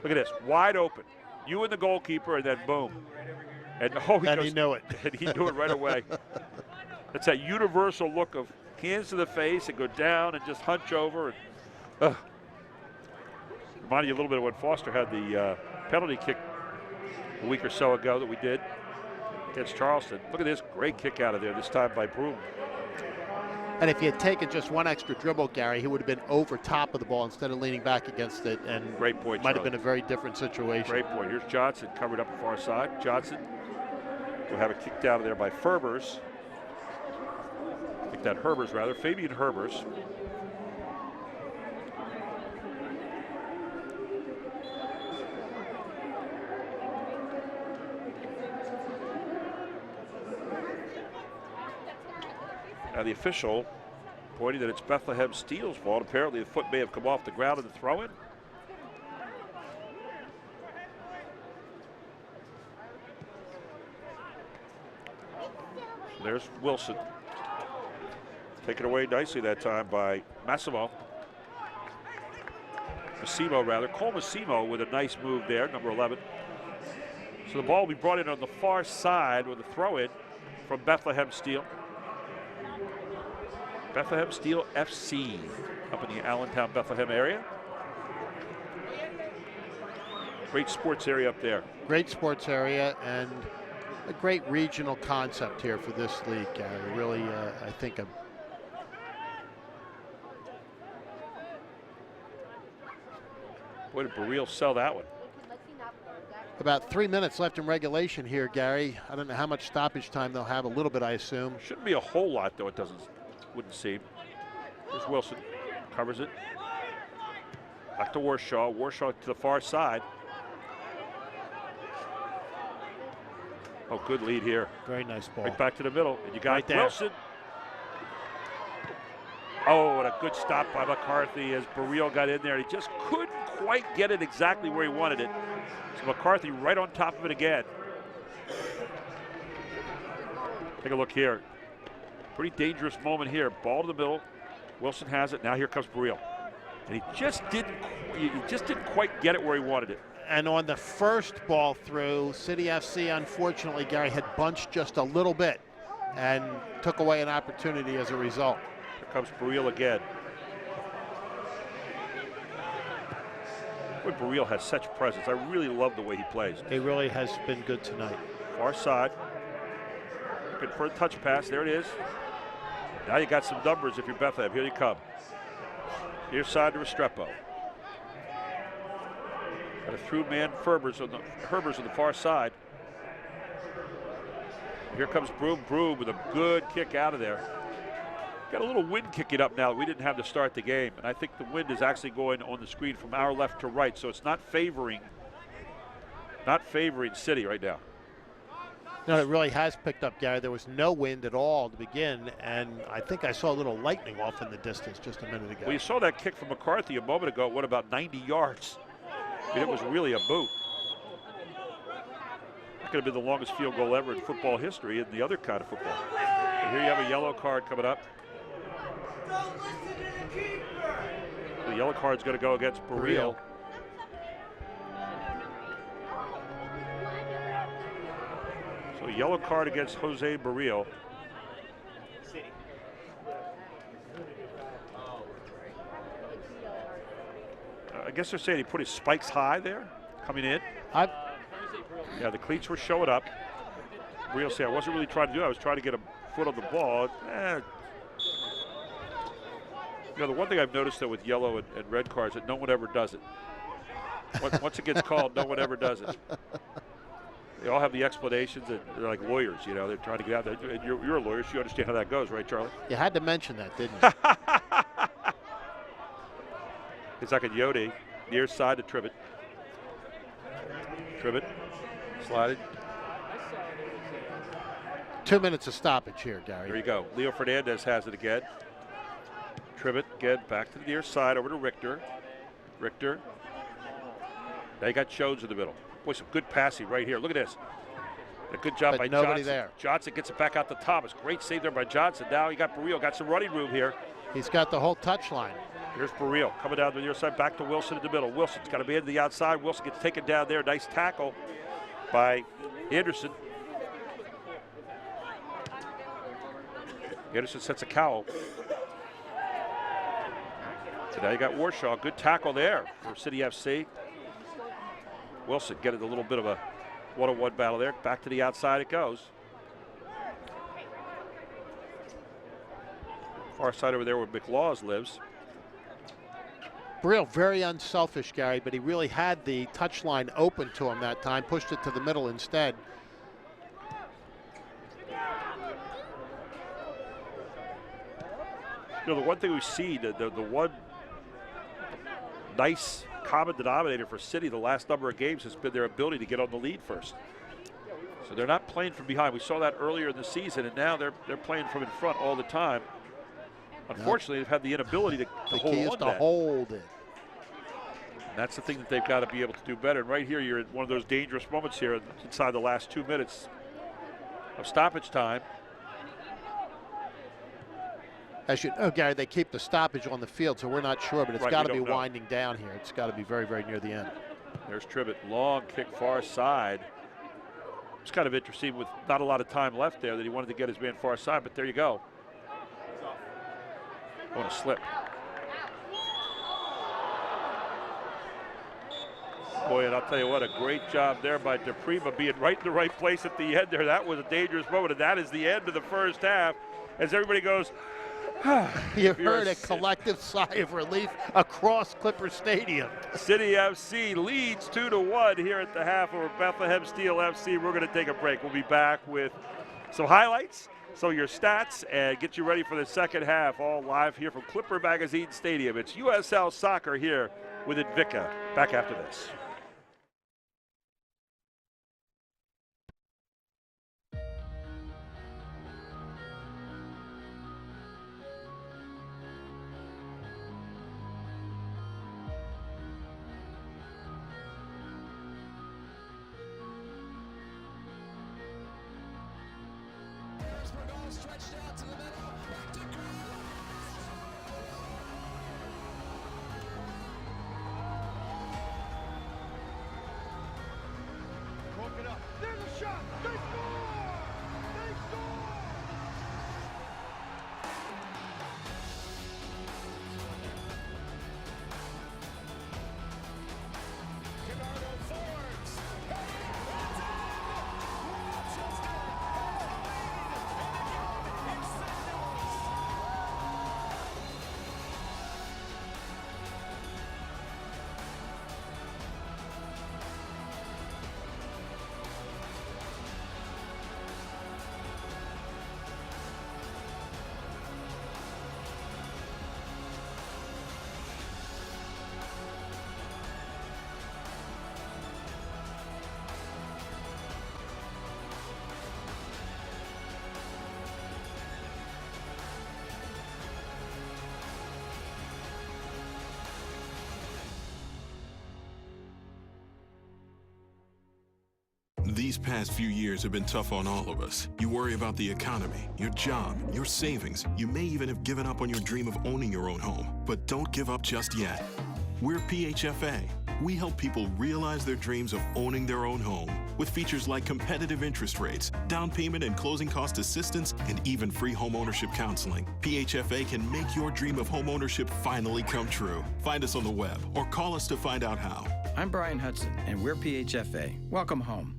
Look at this. Wide open. You and the goalkeeper, and then boom. And he knew it. And he knew it right away. It's that universal look of hands to the face and go down and just hunch over. And, reminded you a little bit of when Foster had the penalty kick a week or so ago that we did against Charleston. Look at this great kick out of there, this time by Broom. And if he had taken just one extra dribble, Gary, he would have been over top of the ball instead of leaning back against it. And great point, might have been a very different situation. Great point. Here's Johnson covered up the far side. Johnson will have it kicked out of there by Ferbers. Kicked out Herbers, rather. Fabian Herbers. Now the official pointing that it's Bethlehem Steel's fault. Apparently the foot may have come off the ground in the throw-in. There's Wilson. Taken away nicely that time by Massimo. Massimo, rather. Cole Massimo with a nice move there, number 11. So the ball will be brought in on the far side with a throw-in from Bethlehem Steel. Bethlehem Steel FC up in the Allentown, Bethlehem area. Great sports area up there. Great sports area and a great regional concept here for this league, Gary. Really, I think Boy, did Burrell sell that one. About 3 minutes left in regulation here, Gary. I don't know how much stoppage time they'll have. A little bit, I assume. Shouldn't be a whole lot, though. It wouldn't seem. There's Wilson. Covers it. Back to Warshaw. Warshaw to the far side. Oh, good lead here. Very nice ball. Right back to the middle. And you got right there. Wilson. Oh, and a good stop by McCarthy as Burrell got in there. He just couldn't quite get it exactly where he wanted it. So McCarthy right on top of it again. Take a look here. Pretty dangerous moment here. Ball to the middle. Wilson has it. Now here comes Burrell. And he just didn't quite get it where he wanted it. And on the first ball through, City FC, unfortunately, Gary, had bunched just a little bit and took away an opportunity as a result. Here comes Burrell again. Boy, Burrell has such presence. I really love the way he plays. He really has been good tonight. Far side. Good for a touch pass. There it is. Now you got some numbers if you're Bethlehem. Here they come. Near side to Restrepo. Got a through man Herbers on the far side. Here comes Broom with a good kick out of there. Got a little wind kicking up now that we didn't have to start the game. And I think the wind is actually going on the screen from our left to right. So it's not favoring City right now. No, it really has picked up, Gary. There was no wind at all to begin, and I think I saw a little lightning off in the distance just a minute ago. Well, you saw that kick from McCarthy a moment ago. It went about 90 yards. I mean, it was really a boot. That could have been the longest field goal ever in football history in the other kind of football. And here you have a yellow card coming up. The yellow card's going to go against Burrell. So yellow card against Jose Burrell. I guess they're saying he put his spikes high there, coming in. Yeah, the cleats were showing up. Burrell said, I wasn't really trying to do it. I was trying to get a foot on the ball. You know, the one thing I've noticed, though, with yellow and red cards, that no one ever does it. Once it gets called, no one ever does it. They all have the explanations, and they're like lawyers, you know. They're trying to get out there. And you're a lawyer, so you understand how that goes, right, Charlie? You had to mention that, didn't you? It's like a Yodi, near side to Tribbett. Tribbett, slided. 2 minutes of stoppage here, Gary. There you go. Leo Fernandez has it again. Tribbett again, back to the near side, over to Richter. Richter. Now you got Jones in the middle. Boy, some good passing right here. Look at this. A good job by nobody Johnson. There. Johnson gets it back out to Thomas. Great save there by Johnson. Now you got Burrell. Got some running room here. He's got the whole touch line. Here's Burrell coming down to the near side, back to Wilson in the middle. Wilson's got to be into the outside. Wilson gets taken down there. Nice tackle by Anderson. Anderson sets a cowl. So now you got Warshaw. Good tackle there for City FC. Wilson getting a little bit of a one-on-one battle there. Back to the outside it goes. Far side over there where McLaws lives. Burrell, very unselfish, Gary, but he really had the touch line open to him that time. Pushed it to the middle instead. You know, the one thing we see, the one nice common denominator for City the last number of games has been their ability to get on the lead first. So they're not playing from behind. We saw that earlier in the season, and now they're playing from in front all the time. Unfortunately, they've had the inability to hold on to that. The key is to hold it. And that's the thing that they've got to be able to do better. And right here, you're in one of those dangerous moments here inside the last 2 minutes of stoppage time. As you know, Gary, they keep the stoppage on the field, so we're not sure, but it's got to be know. winding down here. It's got to be very, very near the end. There's Tribbett, long kick far side. It's kind of interesting with not a lot of time left there that he wanted to get his man far side, but there you go. On a slip. Boy, and I'll tell you what, a great job there by DePrima being right in the right place at the end there. That was a dangerous moment, and that is the end of the first half as everybody goes, You heard a collective sigh of relief across Clipper Stadium. City FC leads 2-1 here at the half over Bethlehem Steel FC. We're going to take a break. We'll be back with some highlights, some of your stats, and get you ready for the second half, all live here from Clipper Magazine Stadium. It's USL Soccer here with Invicta. Back after this. Stretched out to the middle, back to Green. These past few years have been tough on all of us. You worry about the economy, your job, your savings. You may even have given up on your dream of owning your own home. But don't give up just yet. We're PHFA. We help people realize their dreams of owning their own home with features like competitive interest rates, down payment and closing cost assistance, and even free home ownership counseling. PHFA can make your dream of home ownership finally come true. Find us on the web or call us to find out how. I'm Brian Hudson, and we're PHFA. Welcome home.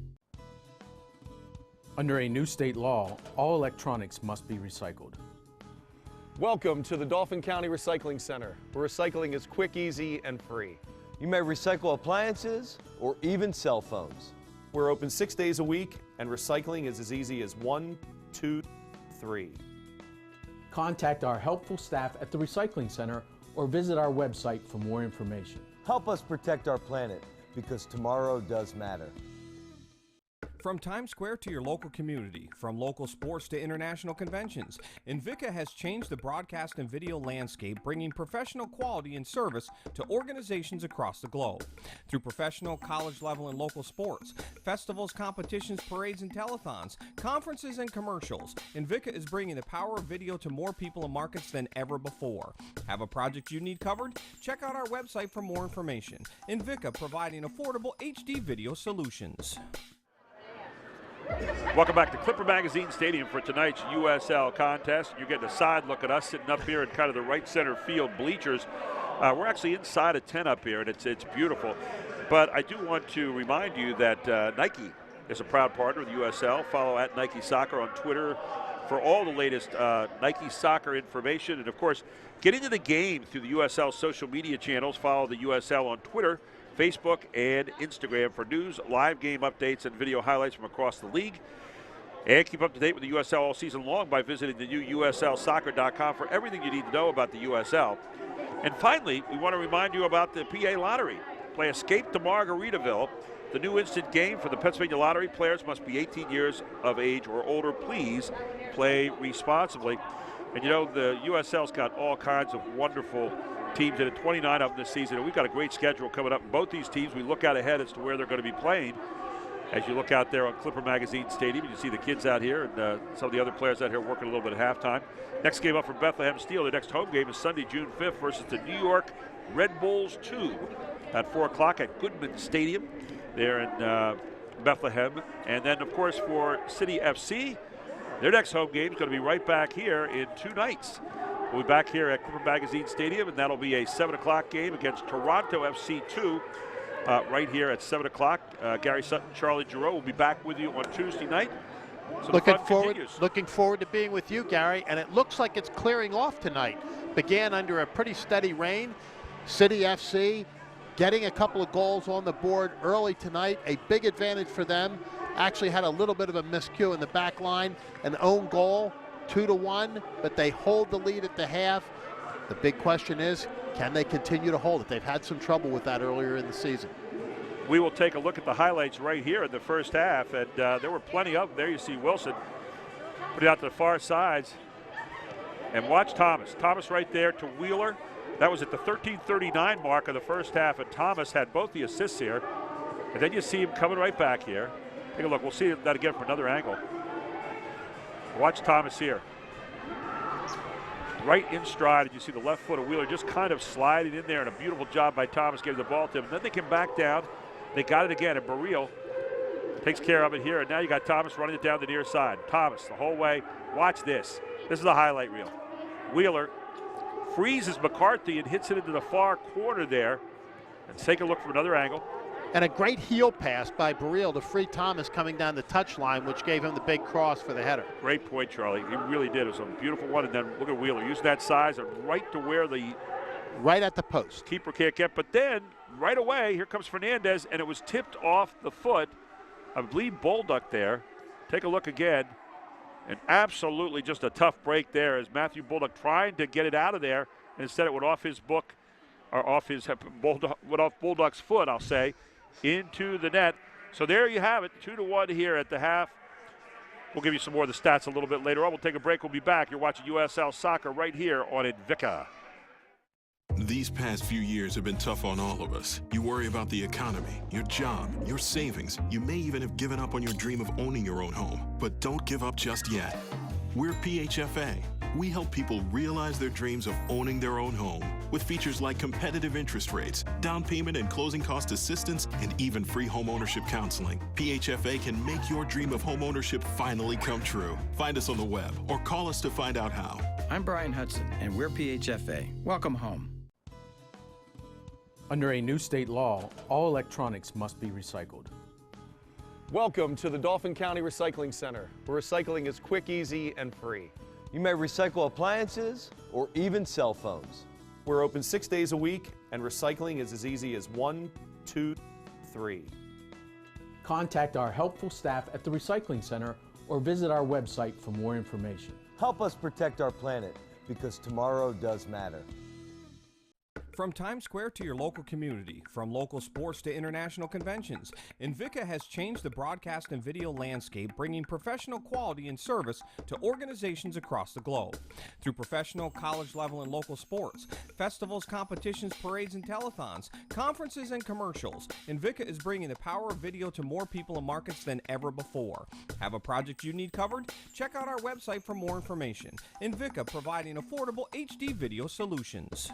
Under a new state law, all electronics must be recycled. Welcome to the Dauphin County Recycling Center, where recycling is quick, easy, and free. You may recycle appliances or even cell phones. We're open 6 days a week, and recycling is as easy as 1, 2, 3. Contact our helpful staff at the Recycling Center or visit our website for more information. Help us protect our planet, because tomorrow does matter. From Times Square to your local community, from local sports to international conventions, Invika has changed the broadcast and video landscape, bringing professional quality and service to organizations across the globe. Through professional, college level, and local sports, festivals, competitions, parades, and telethons, conferences, and commercials, Invika is bringing the power of video to more people and markets than ever before. Have a project you need covered? Check out our website for more information. Invika, providing affordable HD video solutions. Welcome back to Clipper Magazine Stadium for tonight's USL contest. You're getting a side look at us sitting up here in kind of the right center field bleachers. We're actually inside a tent up here, and it's beautiful. But I do want to remind you that Nike is a proud partner of the USL. Follow at Nike Soccer on Twitter for all the latest Nike Soccer information. And, of course, get into the game through the USL social media channels. Follow the USL on Twitter, Facebook, and Instagram for news, live game updates, and video highlights from across the league. And keep up to date with the USL all season long by visiting the new USLsoccer.com for everything you need to know about the USL. And finally, we want to remind you about the PA Lottery. Play Escape to Margaritaville, the new instant game for the Pennsylvania Lottery. Players must be 18 years of age or older. Please play responsibly. And you know, the USL's got all kinds of wonderful teams in it, 29 of them this season, and we've got a great schedule coming up in both these teams. We look out ahead as to where they're going to be playing. As you look out there on Clipper Magazine Stadium, you see the kids out here and some of the other players out here working a little bit at halftime. Next game up for Bethlehem Steel. Their next home game is Sunday, June 5th versus the New York Red Bulls 2 at 4 o'clock at Goodman Stadium there in Bethlehem. And then, of course, for City FC, their next home game is going to be right back here in 2 nights. We'll be back here at Clipper Magazine Stadium, and that'll be a 7 o'clock game against Toronto FC 2 right here at 7 o'clock. Gary Sutton, Charlie Giroux will be back with you on Tuesday night. So looking forward to being with you, Gary, and it looks like it's clearing off tonight. Began under a pretty steady rain. City FC getting a couple of goals on the board early tonight, a big advantage for them. Actually had a little bit of a miscue in the back line, an own goal. 2-1, but they hold the lead at the half. The big question is, can they continue to hold it? They've had some trouble with that earlier in the season. We will take a look at the highlights right here in the first half, and there were plenty of them. There you see Wilson put it out to the far sides. And watch Thomas. Thomas right there to Wheeler. That was at the 13:39 mark of the first half, and Thomas had both the assists here. And then you see him coming right back here. Take a look. We'll see that again from another angle. Watch Thomas here. Right in stride, and you see the left foot of Wheeler just kind of sliding in there, and a beautiful job by Thomas getting the ball to him. And then they came back down. They got it again, and Baril takes care of it here. And now you got Thomas running it down the near side. Thomas the whole way. Watch this. This is the highlight reel. Wheeler freezes McCarthy and hits it into the far corner there. And take a look from another angle. And a great heel pass by Baril to free Thomas coming down the touchline, which gave him the big cross for the header. Great point, Charlie. He really did. It was a beautiful one. And then look at Wheeler. Using that size and right to where the right at the post. Keeper can't get. But then right away, here comes Fernandez, and it was tipped off the foot. I believe Bolduc there. Take a look again. And absolutely just a tough break there as Matthew Bolduc trying to get it out of there. And instead it went off his book, or off his went off Bolduc's foot, I'll say, into the net. So there you have it, 2-1 here at the half. We'll give you some more of the stats a little bit later on. We'll take a break. We'll be back. You're watching USL Soccer right here on Invika. These past few years have been tough on all of us. You worry about the economy, your job, your savings. You may even have given up on your dream of owning your own home. But don't give up just yet. We're PHFA. We help people realize their dreams of owning their own home with features like competitive interest rates, down payment and closing cost assistance, and even free home ownership counseling. PHFA can make your dream of home ownership finally come true. Find us on the web or call us to find out how. I'm Brian Hudson, and we're PHFA. Welcome home. Under a new state law, all electronics must be recycled. Welcome to the Dauphin County Recycling Center, where recycling is quick, easy, and free. You may recycle appliances or even cell phones. We're open 6 days a week, and recycling is as easy as 1, 2, 3. Contact our helpful staff at the Recycling Center or visit our website for more information. Help us protect our planet, because tomorrow does matter. From Times Square to your local community, from local sports to international conventions, Invika has changed the broadcast and video landscape, bringing professional quality and service to organizations across the globe. Through professional, college level, and local sports, festivals, competitions, parades, and telethons, conferences, and commercials, Invika is bringing the power of video to more people and markets than ever before. Have a project you need covered? Check out our website for more information. Invika, providing affordable HD video solutions.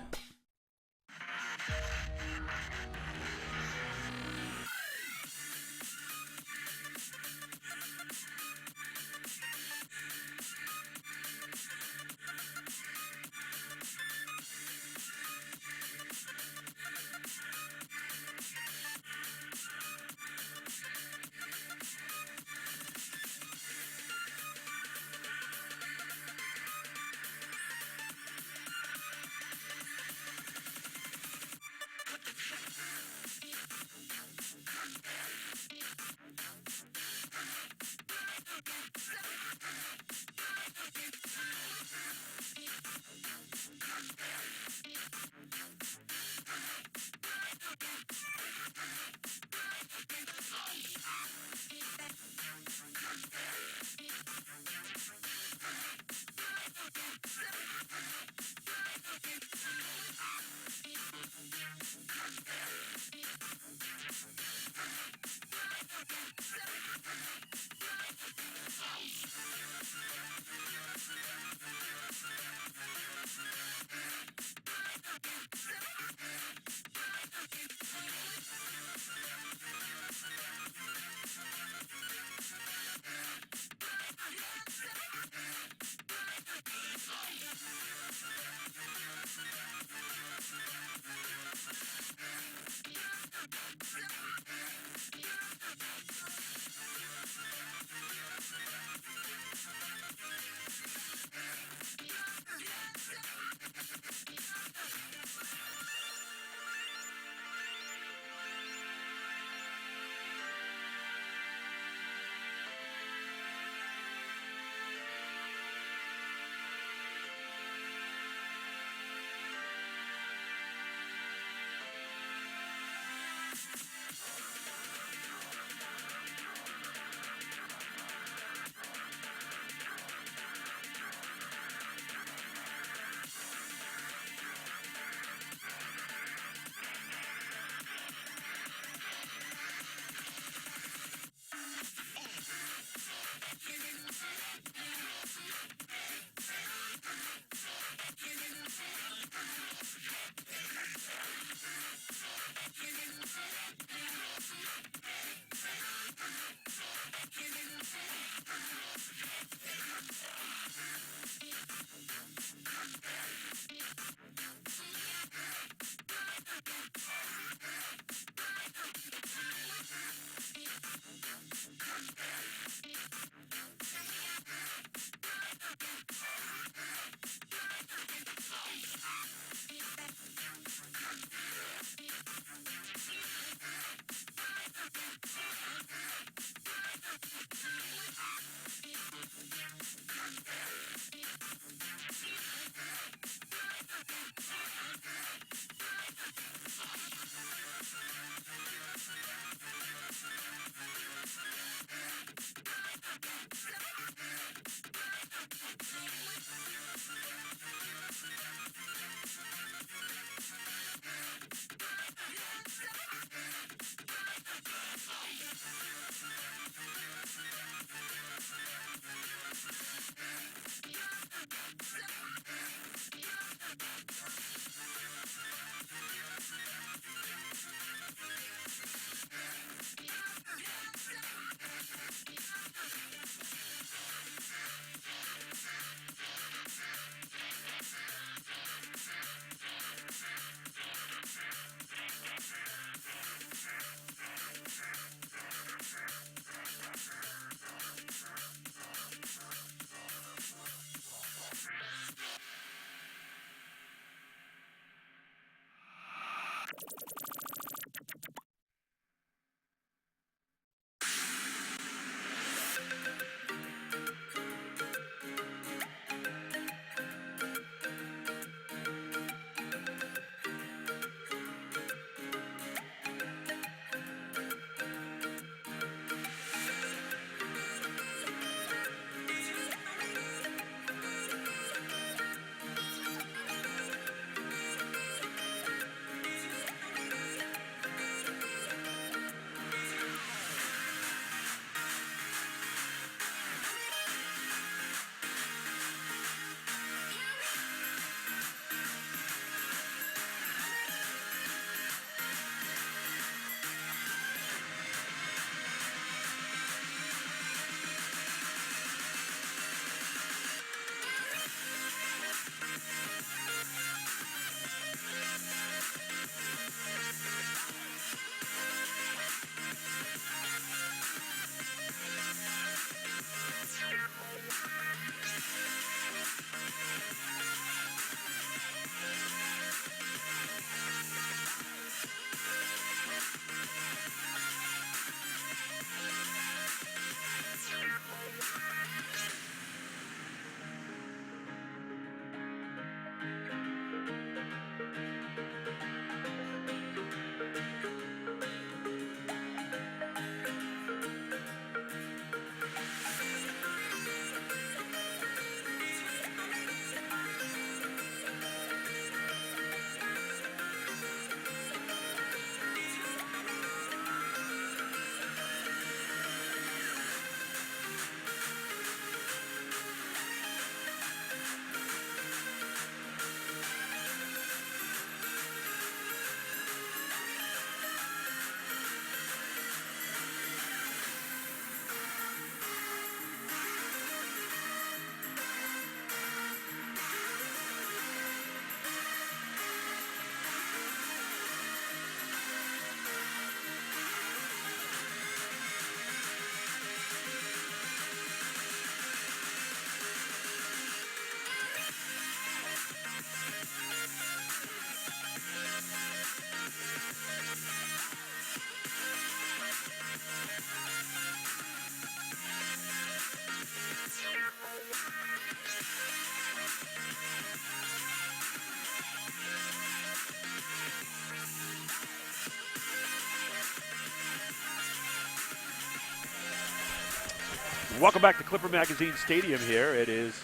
Welcome back to Clipper Magazine Stadium here. It is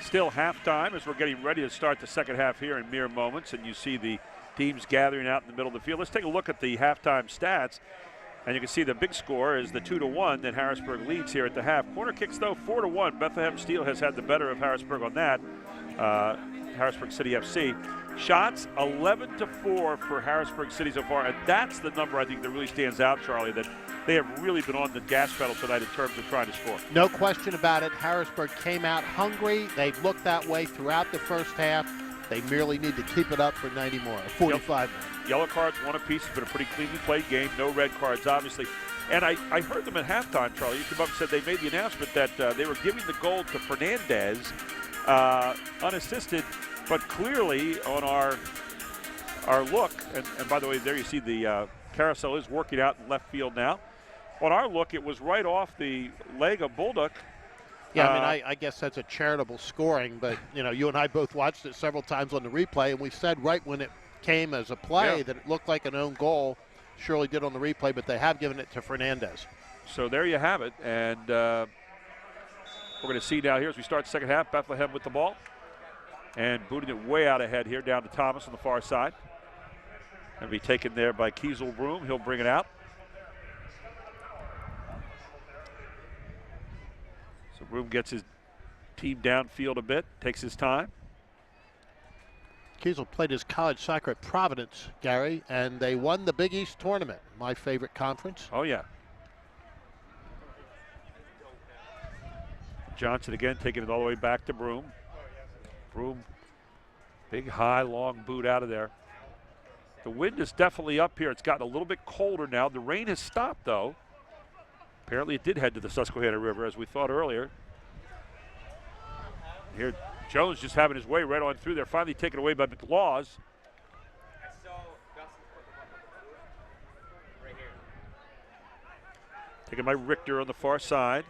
still halftime as we're getting ready to start the second half here in mere moments, and you see the teams gathering out in the middle of the field. Let's take a look at the halftime stats, and you can see the big score is the 2-1 that Harrisburg leads here at the half. Corner kicks, though, 4-1. Bethlehem Steel has had the better of Harrisburg on that. Harrisburg City FC. Shots 11-4 for Harrisburg City so far, and that's the number I think that really stands out, Charlie, that they have really been on the gas pedal tonight in terms of trying to score. No question about it. Harrisburg came out hungry. They've looked that way throughout the first half. They merely need to keep it up for 90 more, 45 more. Yellow cards, one apiece. It's been a pretty cleanly played game. No red cards, obviously. And I heard them at halftime, Charlie. You came up and said they made the announcement that they were giving the goal to Fernandez unassisted, but clearly on our look, and by the way, there you see the carousel is working out in left field now. On our look, it was right off the leg of Bullduk. Yeah, I mean, I guess that's a charitable scoring, but, you know, you and I both watched it several times on the replay, and we said right when it came as a play that it looked like an own goal. Surely did on the replay, but they have given it to Fernandez. So there you have it, and we're going to see now here as we start the second half, Bethlehem with the ball, and booting it way out ahead here down to Thomas on the far side. And be taken there by Kiesel Broom. He'll bring it out. So Broom gets his team downfield a bit, takes his time. Kiesel played his college soccer at Providence, Gary, and they won the Big East tournament, my favorite conference. Oh, yeah. Johnson again taking it all the way back to Broom. Broom, big, high, long boot out of there. The wind is definitely up here. It's gotten a little bit colder now. The rain has stopped, though. Apparently it did head to the Susquehanna River, as we thought earlier. Here, Jones just having his way right on through there. Finally taken away by McLaws. Taken by Richter on the far side.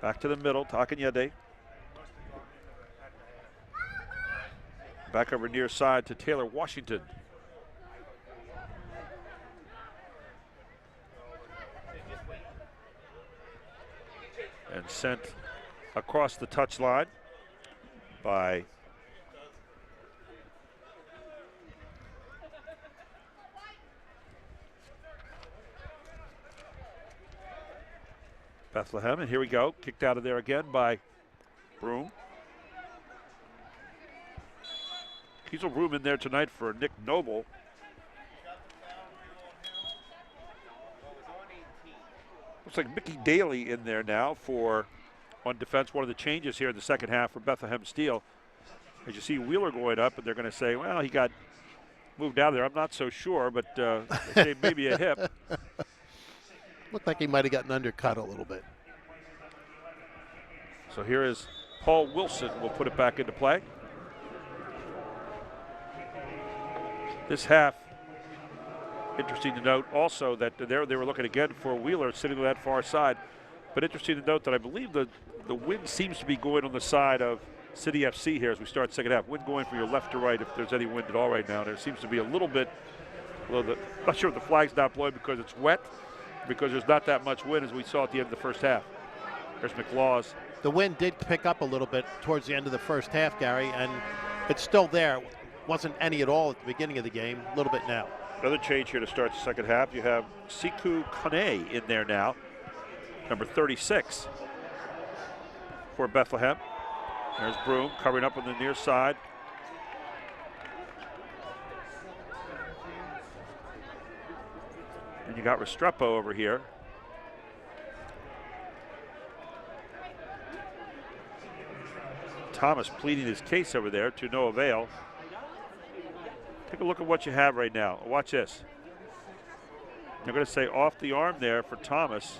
Back to the middle, Takanyede. Back over near side to Taylor Washington. And sent across the touchline by Bethlehem. And here we go, kicked out of there again by Broom. Kiesel Broom in there tonight for Nick Noble. Looks like Mickey Daly in there now for on defense. One of the changes here in the second half for Bethlehem Steel. As you see Wheeler going up, and they're going to say, well, he got moved out of there. I'm not so sure, but they say maybe a hip. Looked like he might have gotten undercut a little bit. So here is Paul Wilson. Will put it back into play. This half, interesting to note also that there they were looking again for Wheeler sitting on that far side. But interesting to note that I believe the wind seems to be going on the side of City FC here as we start second half. Wind going from your left to right if there's any wind at all right now. There seems to be a little bit, not sure if the flag's not blowing because it's wet, because there's not that much wind as we saw at the end of the first half. There's McLaws. The wind did pick up a little bit towards the end of the first half, Gary, and it's still there. Wasn't any at all at the beginning of the game, a little bit now. Another change here to start the second half. You have Siku Kane in there now, number 36 for Bethlehem. There's Broom covering up on the near side. And you got Restrepo over here. Thomas pleading his case over there to no avail. Take a look at what you have right now. Watch this. They're going to say off the arm there for Thomas.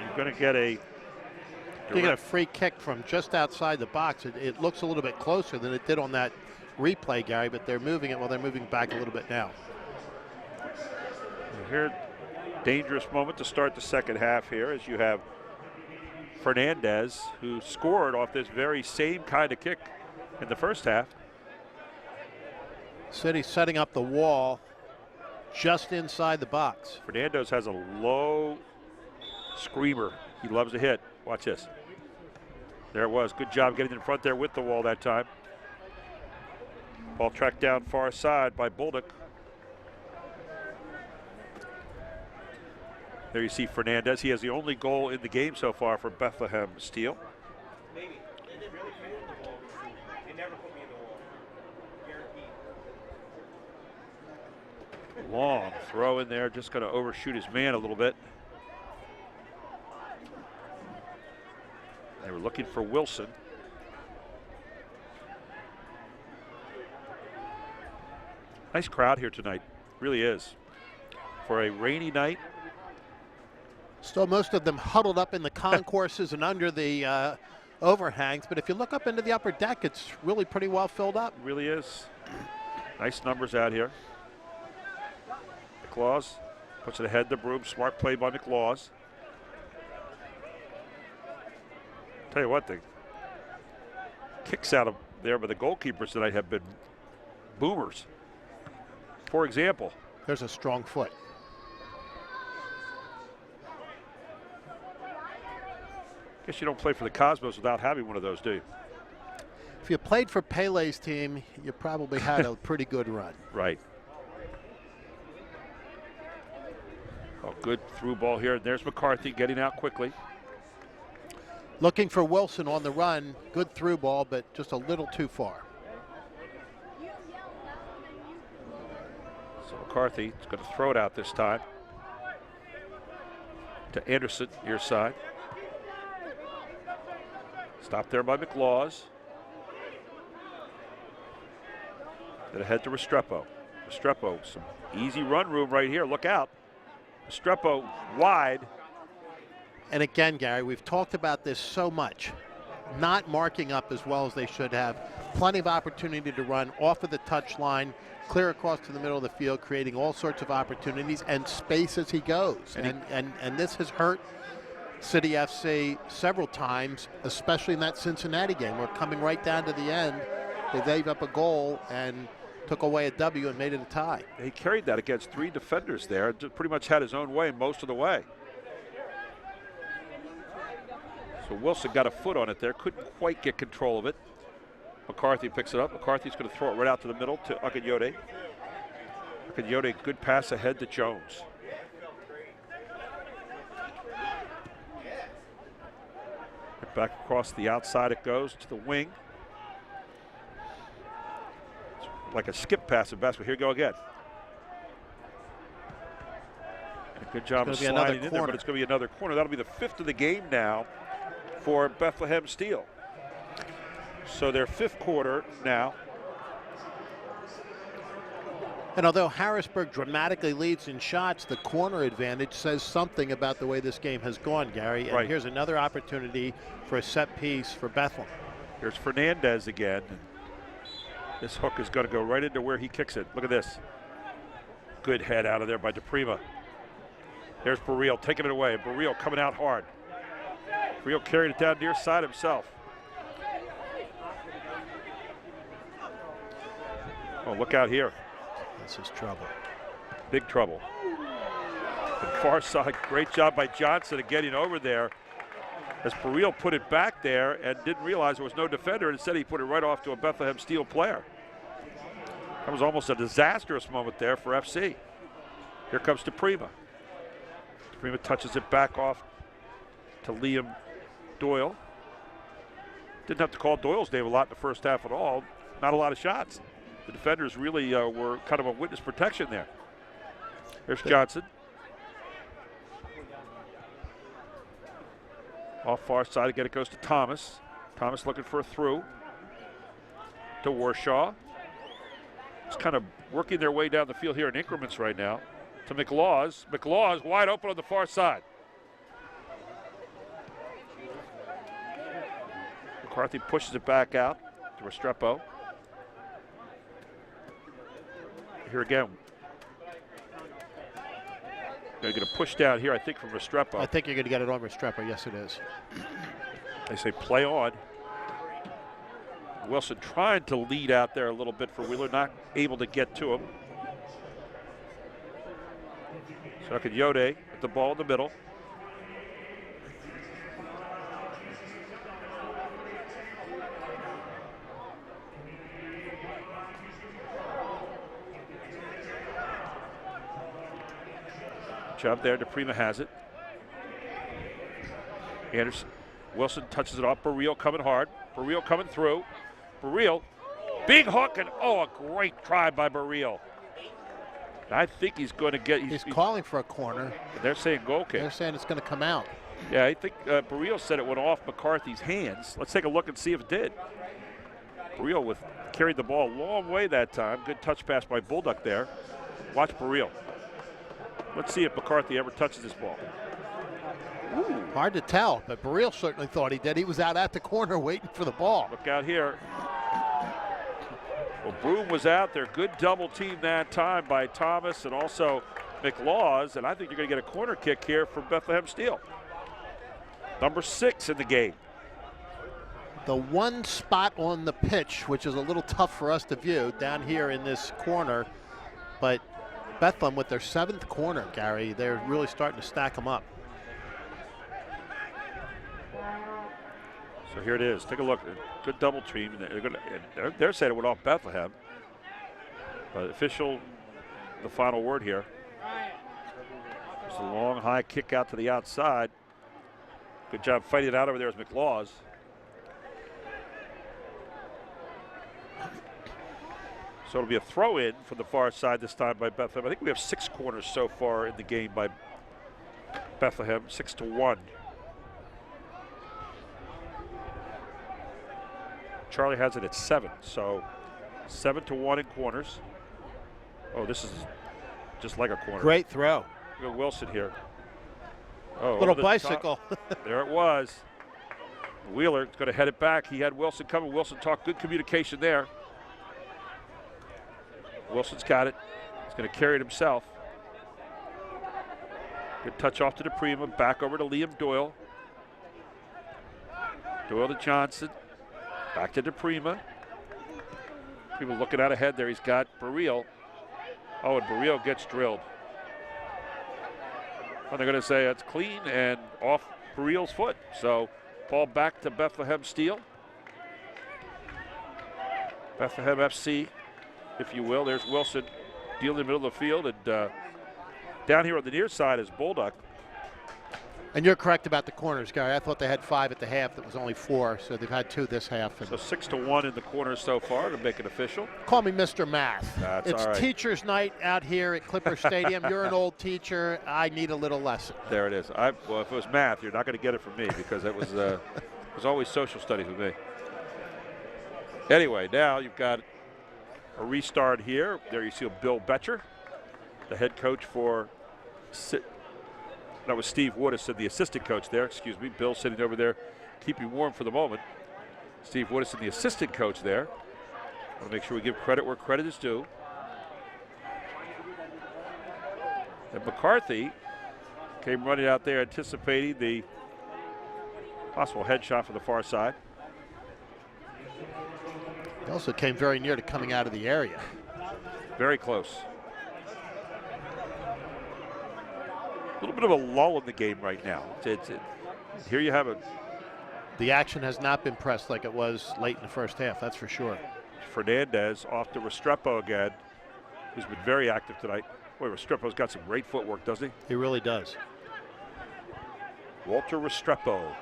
You're going to get a... You get a free kick from just outside the box. It looks a little bit closer than it did on that replay, Gary, but they're moving it. Well, they're moving back a little bit now. Here, Dangerous moment to start the second half here as you have Fernandez, who scored off this very same kind of kick in the first half. City setting up the wall just inside the box. Fernandez has a low screamer. He loves to hit. Watch this. There it was. Good job getting in front there with the wall that time. Ball tracked down far side by Bulldog. There you see Fernandez. He has the only goal in the game so far for Bethlehem Steel. Long throw in there, just going to overshoot his man a little bit. They were looking for Wilson. Nice crowd here tonight, really is. For a rainy night. Still most of them huddled up in the concourses and under the overhangs, but if you look up into the upper deck, it's really pretty well filled up. It really is. Nice numbers out here. McLaws puts it ahead the broom. Smart play by McLaws. Tell you what, the kicks out of there by the goalkeepers tonight have been boomers. For example, there's a strong foot. Guess you don't play for the Cosmos without having one of those, do you? If you played for Pele's team, you probably had a pretty good run. Right. Oh, good through ball here. There's McCarthy getting out quickly. Looking for Wilson on the run. Good through ball, but just a little too far. So McCarthy is going to throw it out this time to Anderson, near side. Stopped there by McLaws. Then ahead to Restrepo. Restrepo, some easy run room right here. Look out. Restrepo wide. And again, Gary, we've talked about this so much. Not marking up as well as they should have. Plenty of opportunity to run off of the touch line, clear across to the middle of the field, creating all sorts of opportunities and space as he goes. And this has hurt City FC several times, especially in that Cincinnati game. We're coming right down to the end. They gave up a goal and took away a W and made it a tie. He carried that against three defenders there. Pretty much had his own way most of the way. So Wilson got a foot on it there. Couldn't quite get control of it. McCarthy picks it up. McCarthy's going to throw it right out to the middle to Akanyode. Akanyode, good pass ahead to Jones. Back across the outside it goes to the wing. It's like a skip pass in basketball. Here we go again. And a good job of sliding in there, but it's going to be another corner. That'll be the fifth of the game now for Bethlehem Steel. So their fifth quarter now. And although Harrisburg dramatically leads in shots, the corner advantage says something about the way this game has gone, Gary. And here's another opportunity for a set piece for Bethlehem. Here's Fernandez again. This hook is going to go right into where he kicks it. Look at this. Good head out of there by DePrima. There's Barreal taking it away. Barreal coming out hard. Barreal carried it down near side himself. Oh, look out here. This is trouble. Big trouble. And far side, great job by Johnson of getting over there. As Barreal put it back there and didn't realize there was no defender, and instead he put it right off to a Bethlehem Steel player. That was almost a disastrous moment there for FC. Here comes DePrima. DePrima touches it back off to Liam Doyle. Didn't have to call Doyle's name a lot in the first half at all. Not a lot of shots. The defenders really were kind of a witness protection there. There's Johnson. Off far side again, it goes to Thomas. Thomas looking for a through to Warshaw. Just kind of working their way down the field here in increments right now. To McLaws. McLaws wide open on the far side. McCarthy pushes it back out to Restrepo. Here again. They're going to push down here, I think, from Restrepo. I think you're going to get it on Restrepo. Yes, it is. They say play on. Wilson trying to lead out there a little bit for Wheeler, not able to get to him. Sakayode with the ball in the middle. Job there, DePrima has it. Anderson, Wilson touches it off. Barreal coming hard. Barreal coming through. Barreal, big hook, and a great try by Barreal. I think he's going to get. He's calling for a corner. They're saying goal kick. They're saying it's going to come out. Yeah, I think Barreal said it went off McCarthy's hands. Let's take a look and see if it did. Barreal carried the ball a long way that time. Good touch pass by Bulldog there. Watch Barreal. Let's see if McCarthy ever touches this ball. Ooh. Hard to tell, but Barreal certainly thought he did. He was out at the corner waiting for the ball. Look out here. Well, Broom was out there. Good double team that time by Thomas and also McLaws, and I think you're going to get a corner kick here for Bethlehem Steel. Number 6 in the game. The one spot on the pitch, which is a little tough for us to view, down here in this corner, but Bethlehem with their 7th corner, Gary, they're really starting to stack them up. So here it is. Take a look. Good double team. They're saying it went off Bethlehem. But official, the final word here. It's a long, high kick out to the outside. Good job fighting it out over there as McLaws. So it'll be a throw-in from the far side this time by Bethlehem. I think we have 6 corners so far in the game by Bethlehem, 6-1. Charlie has it at 7, so 7-1 in corners. Oh, this is just like a corner. Great throw. Look at Wilson here. Oh, little bicycle. There it was. Wheeler is going to head it back. He had Wilson coming. Wilson talked good communication there. Wilson's got it. He's going to carry it himself. Good touch off to DePrima. Back over to Liam Doyle. Doyle to Johnson. Back to DePrima. People looking out ahead there. He's got Barreal. Oh, and Barreal gets drilled. And they're going to say it's clean and off Barreal's foot. So ball back to Bethlehem Steel. Bethlehem FC, if you will. There's Wilson dealing in the middle of the field. And down here on the near side is Bulldog. And you're correct about the corners, Gary. I thought they had 5 at the half. That was only 4, so they've had 2 this half. So 6-1 in the corners so far to make it official. Call me Mr. Math. That's it's all right. Teacher's night out here at Clipper Stadium. You're an old teacher. I need a little lesson. There it is. Well, if it was math, you're not going to get it from me because it was always social studies with me. Anyway, now you've got a restart here. There you see Bill Betcher, the head coach for. That was Steve Woodison, the assistant coach there. Excuse me. Bill sitting over there, keeping warm for the moment. Steve Woodison, the assistant coach there. Want to make sure we give credit where credit is due. And McCarthy came running out there anticipating the possible headshot from the far side. He also came very near to coming out of the area. Very close. A little bit of a lull in the game right now. Here you have it. The action has not been pressed like it was late in the first half, that's for sure. Fernandez off to Restrepo again, who's been very active tonight. Boy, Restrepo's got some great footwork, doesn't he? He really does. Walter Restrepo.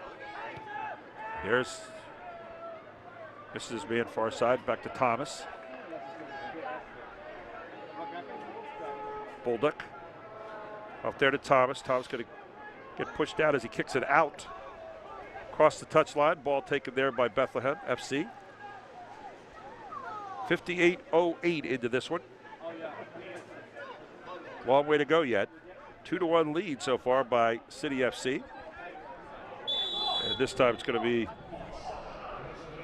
There's his man far side, back to Thomas. Bulldog. Out there to Thomas. Thomas going to get pushed out as he kicks it out. Across the touchline. Ball taken there by Bethlehem FC. 58-08 into this one. Long way to go yet. 2-1 lead so far by City FC. And this time it's going to be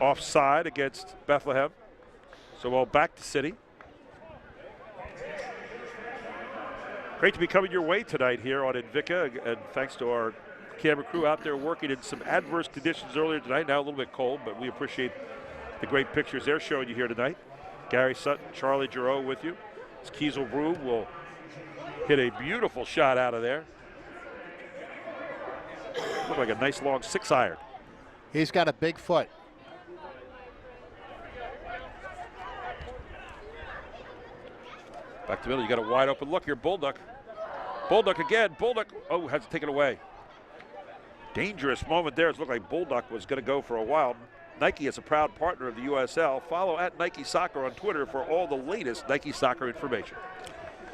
offside against Bethlehem. So ball back to City. Great to be coming your way tonight here on Invicta, and thanks to our camera crew out there working in some adverse conditions earlier tonight. Now a little bit cold, but we appreciate the great pictures they're showing you here tonight. Gary Sutton, Charlie Giroux with you. As Kiesel Broom will hit a beautiful shot out of there. Looked like a nice long 6-iron. He's got a big foot. Back to the middle, you got a wide open look here, Bulldog. Bulldog again, Bulldog, oh, has to take it away. Dangerous moment there. It looked like Bulldog was going to go for a while. Nike is a proud partner of the USL. Follow at Nike Soccer on Twitter for all the latest Nike Soccer information.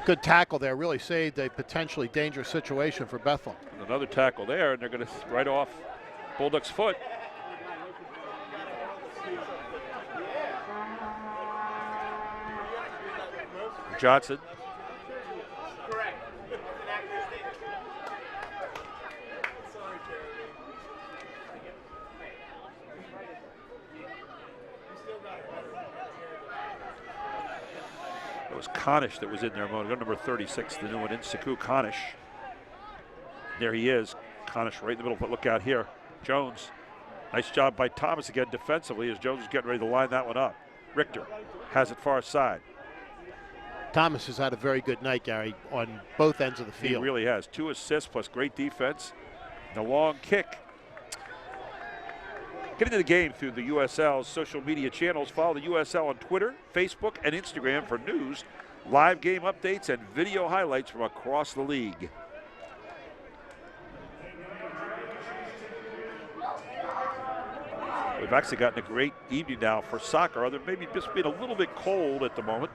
Good tackle there, really saved a potentially dangerous situation for Bethlehem. And another tackle there, and they're going to right off Bulldog's foot. Johnson. It was Konish that was in there, number 36, the new one, Insaku Konish. There he is, Konish right in the middle, but look out here. Jones, nice job by Thomas again defensively as Jones is getting ready to line that one up. Richter has it far side. Thomas has had a very good night, Gary, on both ends of the field. He really has. 2 assists plus great defense. And a long kick. Get into the game through the USL's social media channels. Follow the USL on Twitter, Facebook, and Instagram for news, live game updates, and video highlights from across the league. We've actually gotten a great evening now for soccer, other than maybe just being a little bit cold at the moment.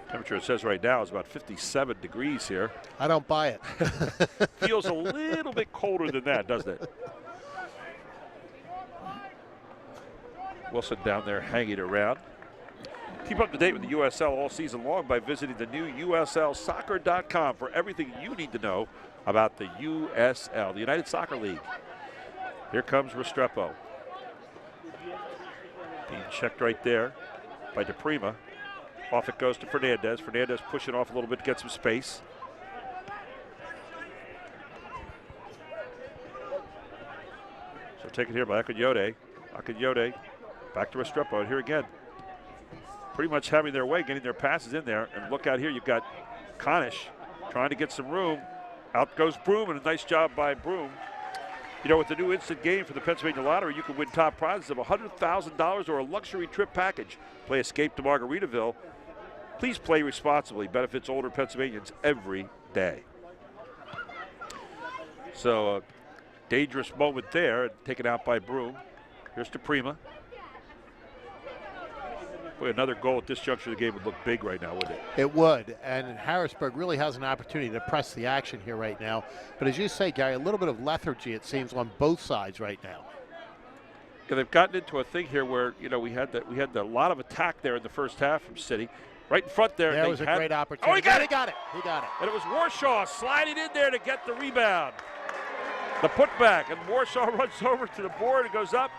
Temperature, it says right now, is about 57 degrees here. I don't buy it. Feels a little bit colder than that, doesn't it? Wilson down there hanging around. Keep up to date with the USL all season long by visiting the new USLsoccer.com for everything you need to know about the USL, the United Soccer League. Here comes Restrepo. Being checked right there by DePrima. Off it goes to Fernandez. Fernandez pushing off a little bit to get some space. So taken here by Akinyode. Akinyode back to Restrepo. And here again, pretty much having their way, getting their passes in there. And look out here, you've got Konish trying to get some room. Out goes Broom, and a nice job by Broom. You know, with the new instant game for the Pennsylvania Lottery, you can win top prizes of $100,000 or a luxury trip package. Play Escape to Margaritaville. Please play responsibly. Benefits older Pennsylvanians every day. So a dangerous moment there, taken out by Broom. Here's DePrima. Boy, another goal at this juncture of the game would look big right now, wouldn't it? It would, and Harrisburg really has an opportunity to press the action here right now. But as you say, Gary, a little bit of lethargy, it seems, on both sides right now. Yeah, they've gotten into a thing here where, you know, we had a lot of attack there in the first half from City. Right in front there. There was a great opportunity. Oh, he got it! He got it. He got it. And it was Warshaw sliding in there to get the rebound. The putback, and Warshaw runs over to the board and goes up.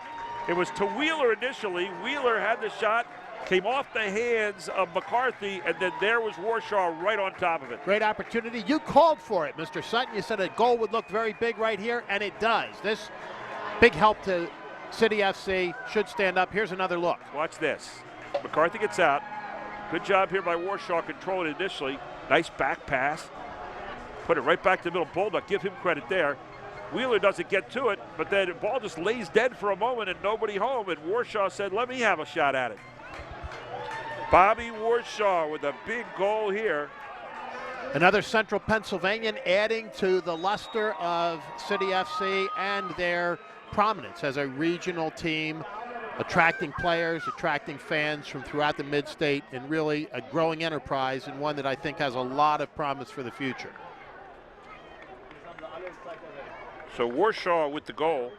It was to Wheeler initially. Wheeler had the shot, came off the hands of McCarthy, and then there was Warshaw right on top of it. Great opportunity. You called for it, Mr. Sutton. You said a goal would look very big right here, and it does. This big help to City FC should stand up. Here's another look. Watch this. McCarthy gets out. Good job here by Warshaw controlling it initially. Nice back pass. Put it right back to the middle. Bulldog, give him credit there. Wheeler doesn't get to it, but then the ball just lays dead for a moment and nobody home, and Warshaw said, let me have a shot at it. Bobby Warshaw with a big goal here. Another Central Pennsylvanian adding to the luster of City FC and their prominence as a regional team, attracting players, attracting fans from throughout the mid-state, and really a growing enterprise, and one that I think has a lot of promise for the future. So Warshaw with the goal.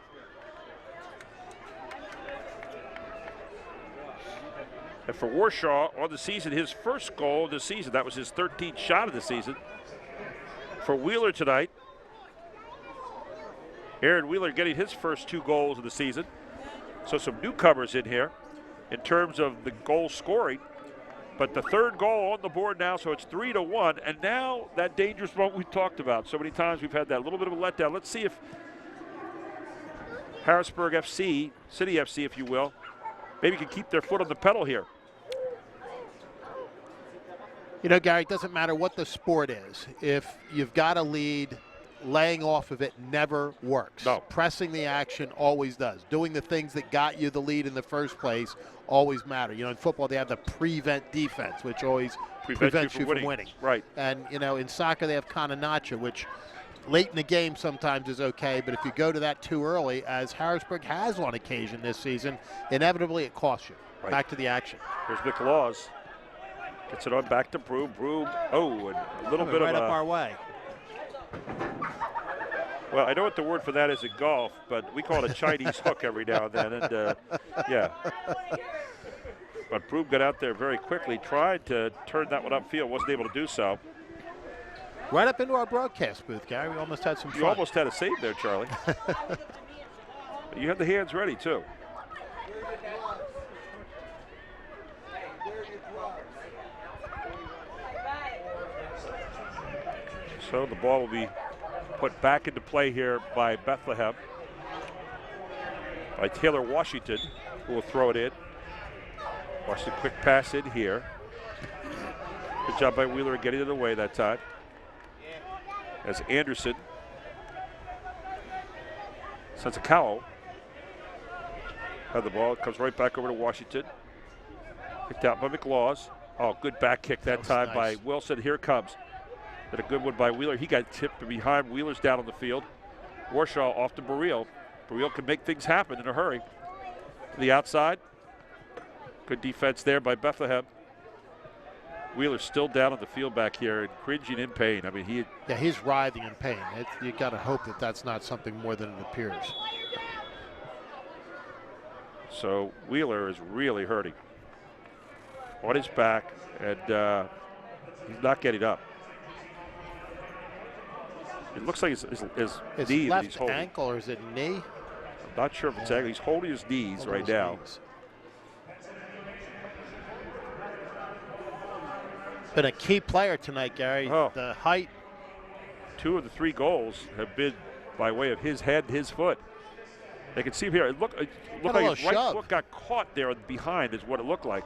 And for Warshaw on the season, his first goal of the season. That was his 13th shot of the season. For Wheeler tonight, Aaron Wheeler getting his first 2 goals of the season. So some newcomers in here in terms of the goal scoring. But the 3rd goal on the board now, so it's 3-1. And now that dangerous moment we talked about. So many times we've had that little bit of a letdown. Let's see if Harrisburg FC, City FC if you will, maybe can keep their foot on the pedal here. You know, Gary, it doesn't matter what the sport is. If you've got a lead, laying off of it never works. No. Pressing the action always does. Doing the things that got you the lead in the first place always matter. You know, in football they have the prevent defense, which always prevents you from winning. Right. And, you know, in soccer they have Kananacha, which late in the game sometimes is okay, but if you go to that too early, as Harrisburg has on occasion this season, inevitably it costs you. Right. Back to the action. Here's McLaws. Gets it on back to Broom. Broom, oh, and a little bit right of up our way. Well, I know what the word for that is in golf, but we call it a Chinese hook every now and then. And, yeah. But Broom got out there very quickly, tried to turn that one upfield, wasn't able to do so. Right up into our broadcast booth, Gary. We almost had some fun. You almost had a save there, Charlie. But you had the hands ready, too. So the ball will be put back into play here by Bethlehem. By Taylor Washington, who will throw it in. Washington quick pass in here. Good job by Wheeler getting it away that time. As Anderson sends a cowl. Had the ball, it comes right back over to Washington. Picked out by McLaws. Oh, good back kick that time nice. by Wilson. Here it comes. And a good one by Wheeler. He got tipped behind. Wheeler's down on the field. Warshaw off to Burrell. Burrell can make things happen in a hurry. To the outside. Good defense there by Bethlehem. Wheeler's still down on the field back here and cringing in pain. I mean, he's writhing in pain. You got to hope that that's not something more than it appears. So Wheeler is really hurting. On his back, and he's not getting up. It looks like his knee that he's holding. Left ankle, or is it knee? I'm not sure if it's ankle. He's holding his knees right now. Been a key player tonight, Gary. Oh. The height. 2 of the 3 goals have been by way of his head and his foot. They can see him here. It looked like his right foot got caught there behind is what it looked like.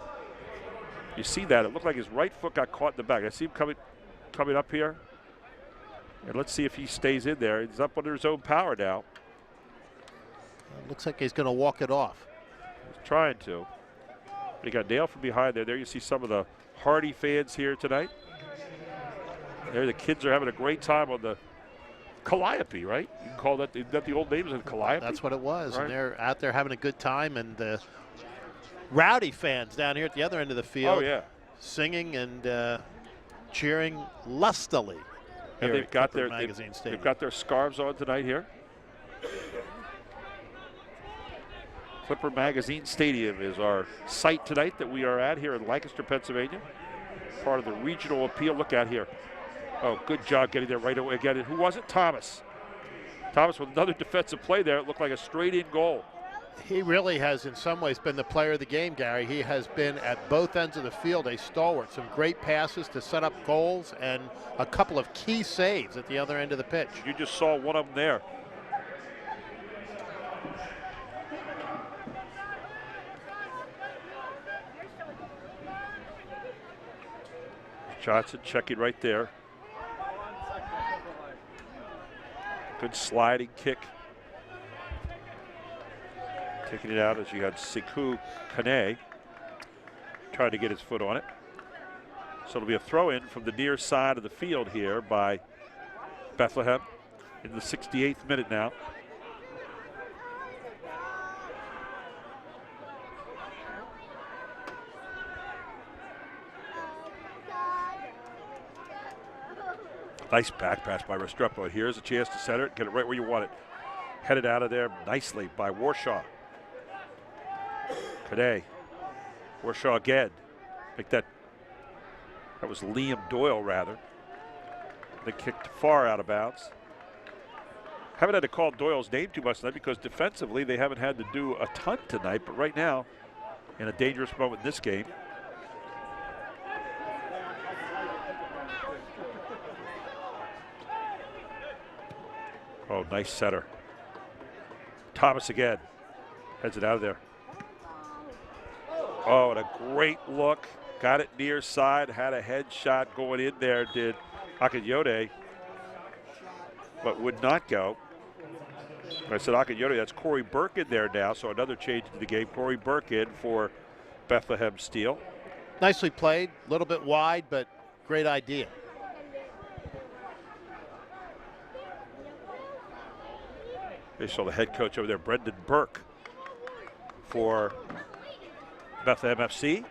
You see that? It looked like his right foot got caught in the back. I see him coming up here. And let's see if he stays in there. He's up under his own power now. Looks like he's going to walk it off. He's trying to. But he got nailed from behind there. There you see some of the Hardy fans here tonight. There the kids are having a great time on the Calliope, right? You can call that the old name is the Calliope? That's what it was. Right. And they're out there having a good time. And the rowdy fans down here at the other end of the field. Oh, yeah. Singing and cheering lustily. And they've got their scarves on tonight here. Clipper Magazine Stadium is our site tonight that we are at here in Lancaster, Pennsylvania. Part of the regional appeal. Look out here. Oh, good job getting there right away again. Who was it? Thomas. Thomas with another defensive play there. It looked like a straight-in goal. He really has in some ways been the player of the game, Gary. He has been at both ends of the field a stalwart. Some great passes to set up goals and a couple of key saves at the other end of the pitch. You just saw one of them there. Johnson checking right there. Good sliding kick. Taking it out as you had Sekou Kane trying to get his foot on it. So it'll be a throw in from the near side of the field here by Bethlehem in the 68th minute now. Nice back pass by Restrepo. Here's a chance to center it, get it right where you want it. Headed out of there nicely by Warshaw. Cadet Warshaw again. I think that was Liam Doyle, rather. They kicked far out of bounds. Haven't had to call Doyle's name too much tonight because defensively they haven't had to do a ton tonight, but right now, in a dangerous moment in this game, oh, nice setter. Thomas again. Heads it out of there. Oh, and a great look. Got it near side. Had a headshot going in there, did Akanyode, but would not go. I said Akanyode, that's Corey Burke in there now, so another change to the game. Corey Burke in for Bethlehem Steel. Nicely played, a little bit wide, but great idea. They saw the head coach over there, Brendan Burke, for Bethlehem FC.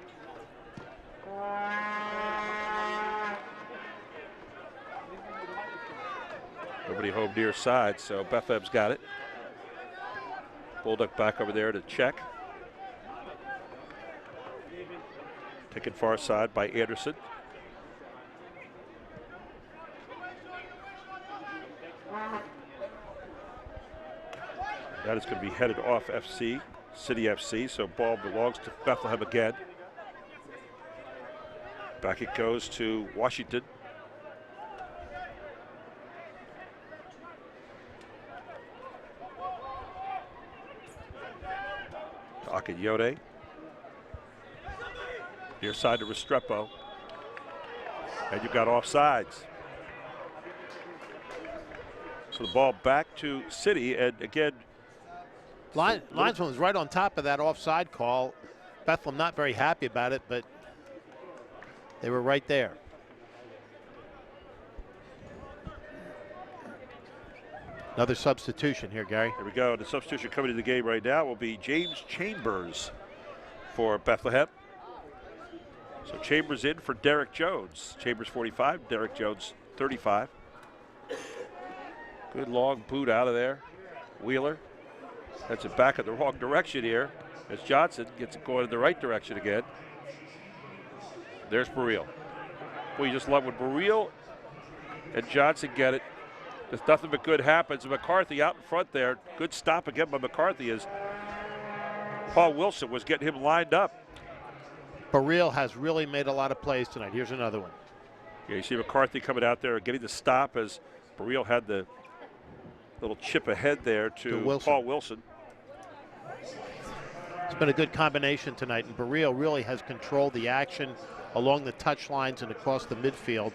Nobody home near side, so Bethlehem's got it. Bulldog back over there to check. Taken far side by Anderson. That is going to be headed off FC, City FC, so ball belongs to Bethlehem again. Back it goes to Washington. To Akanyode. Near side to Restrepo. And you've got offsides. So the ball back to City, and again, Linesman was right on top of that offside call. Bethlehem not very happy about it, but they were right there. Another substitution here, Gary. Here we go. The substitution coming to the game right now will be James Chambers for Bethlehem. So Chambers in for Derek Jones. Chambers 45, Derek Jones 35. Good long boot out of there. Wheeler. That's it back in the wrong direction here as Johnson gets it going in the right direction again. There's Burrell. Well, you just love when Burrell and Johnson get it. There's nothing but good happens. And McCarthy out in front there. Good stop again by McCarthy as Paul Wilson was getting him lined up. Burrell has really made a lot of plays tonight. Here's another one. Yeah, you see McCarthy coming out there getting the stop as Burrell had the little chip ahead there to Paul Wilson. It's been a good combination tonight, and Burrell really has controlled the action along the touch lines and across the midfield.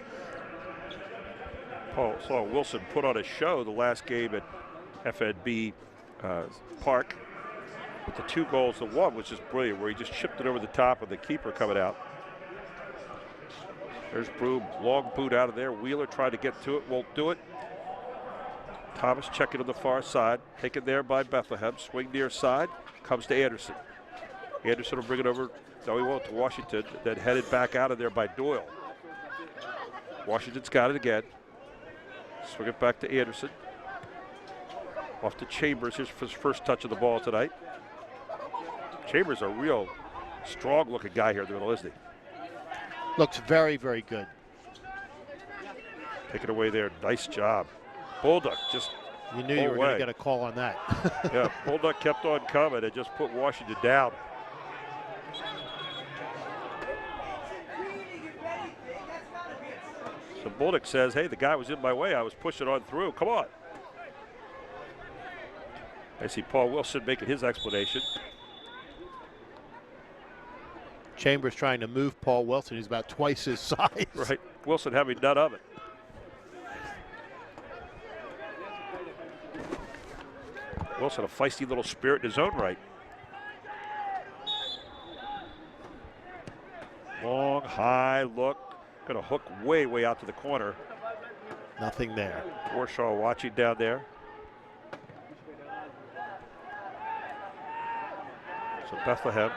Paul saw Wilson put on a show the last game at FNB Park with the 2 goals to 1, which is brilliant, where he just chipped it over the top of the keeper coming out. There's Broom, long boot out of there. Wheeler tried to get to it, won't do it. Thomas checking on the far side, taken there by Bethlehem. Swing near side, comes to Anderson. Anderson will bring it over, no he won't, to Washington, then headed back out of there by Doyle. Washington's got it again. Swing it back to Anderson. Off to Chambers, here's his first touch of the ball tonight. Chambers a real strong looking guy here in the middle, isn't he? Looks very, very good. Take it away there, nice job. Bulldog just You knew you were going to get a call on that. Yeah, Bulldog kept on coming and just put Washington down. So Bulldog says, hey, the guy was in my way. I was pushing on through. Come on. I see Paul Wilson making his explanation. Chambers trying to move Paul Wilson. He's about twice his size. Right. Wilson having none of it. Wilson, a feisty little spirit in his own right. Long, high look. Going to hook way, way out to the corner. Nothing there. Warshaw watching down there. So Bethlehem.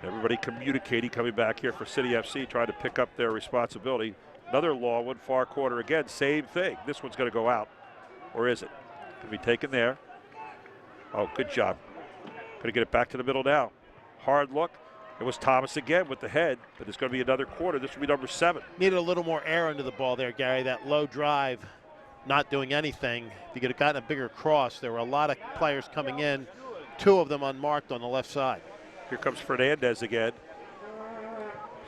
Everybody communicating, coming back here for City FC, trying to pick up their responsibility. Another long one, far corner again, same thing. This one's going to go out, or is it? Can be taken there. Oh, good job. Going to get it back to the middle now. hard look. It was Thomas again with the head, but it's going to be another quarter. This will be number 7. Needed a little more air under the ball there, Gary. That low drive, not doing anything. If you could have gotten a bigger cross, there were a lot of players coming in, 2 of them unmarked on the left side. Here comes Fernandez again.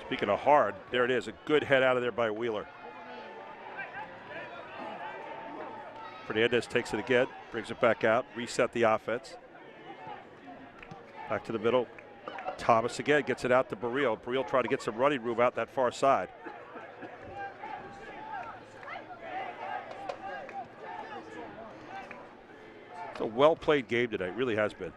Speaking of hard, there it is. A good head out of there by Wheeler. Fernandez takes it again, brings it back out, reset the offense. Back to the middle. Thomas again gets it out to Baril. Baril trying to get some running room out that far side. It's a well-played game today. It really has been.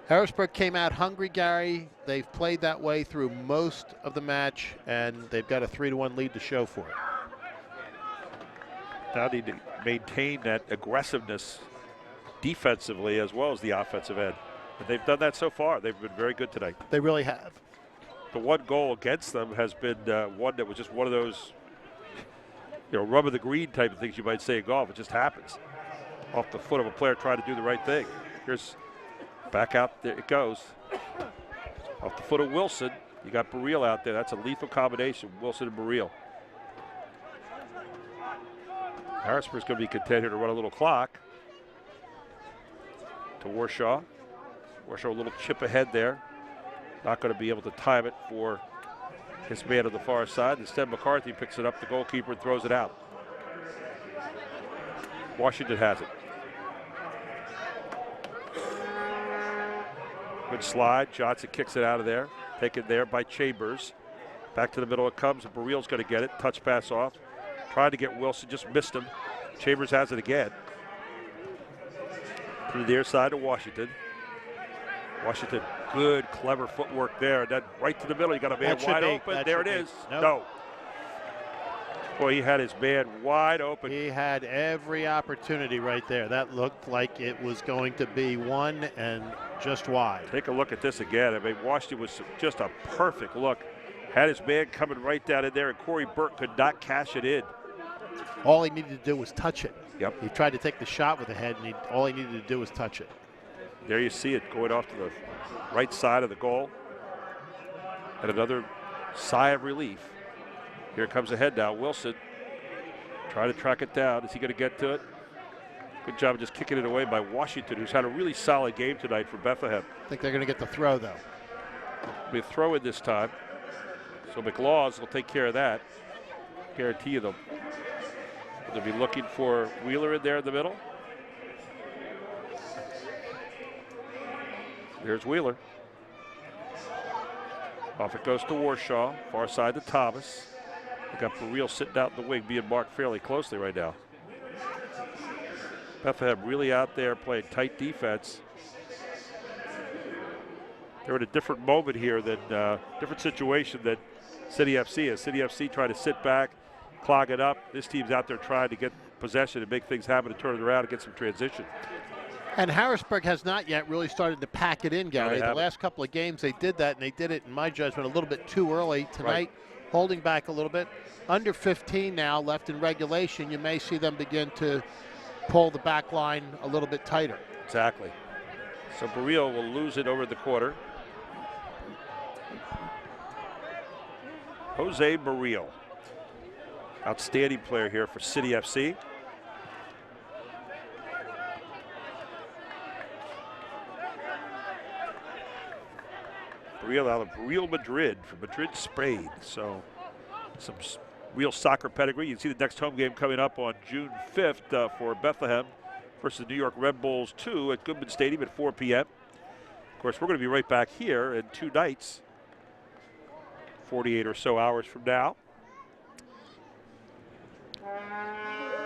Harrisburg came out hungry, Gary. They've played that way through most of the match, and they've got a 3-1 lead to show for it. Now need to maintain that aggressiveness defensively as well as the offensive end. And they've done that so far. They've been very good tonight. They really have. The one goal against them has been one that was just one of those, rub of the green type of things you might say in golf. It just happens. Off the foot of a player trying to do the right thing. Here's back out, there it goes. Off the foot of Wilson. You got Baril out there. That's a lethal combination, Wilson and Baril. Harrisburg's going to be content here to run a little clock. To Warshaw. Warshaw a little chip ahead there. Not going to be able to time it for his man on the far side. Instead, McCarthy picks it up, the goalkeeper, and throws it out. Washington has it. Good slide. Johnson kicks it out of there. Taken there by Chambers. Back to the middle it comes. Baril's going to get it. Touch pass off. Tried to get Wilson, just missed him. Chambers has it again. Through the near side to Washington. Washington, good, clever footwork there. And then right to the middle, you got a man wide open. There it is. No. Boy, he had his man wide open. He had every opportunity right there. That looked like it was going to be one and just wide. Take a look at this again. I mean, Washington was just a perfect look. Had his man coming right down in there, and Corey Burke could not cash it in. All he needed to do was touch it. Yep. He tried to take the shot with the head, and all he needed to do was touch it. There you see it going off to the right side of the goal. And another sigh of relief. Here comes ahead now. Wilson trying to track it down. Is he going to get to it? Good job of just kicking it away by Washington, who's had a really solid game tonight for Bethlehem. I think they're going to get the throw, though. Be a throw in this time. So McLaws will take care of that. Guarantee you they'll be looking for Wheeler in there in the middle. There's Wheeler. Off it goes to Warshaw. Far side to Thomas. We got Baril sitting out in the wing, being marked fairly closely right now. Bethlehem really out there playing tight defense. They're in a different moment here than different situation than City FC is. City FC trying to sit back, clog it up. This team's out there trying to get possession and make things happen and turn it around and get some transition. And Harrisburg has not yet really started to pack it in, Gary. The last couple of games they did that, and they did it, in my judgment, a little bit too early. Tonight, holding back a little bit. Under 15 now, left in regulation. You may see them begin to pull the back line a little bit tighter. Exactly. So Baril will lose it over the quarter. Jose Baril, outstanding player here for City FC. Baril out of Real Madrid, from Madrid, Spain. So some real soccer pedigree. You can see the next home game coming up on June 5th for Bethlehem versus New York Red Bulls 2 at Goodman Stadium at 4 p.m. Of course, we're going to be right back here in 2 nights, 48 or so hours from now.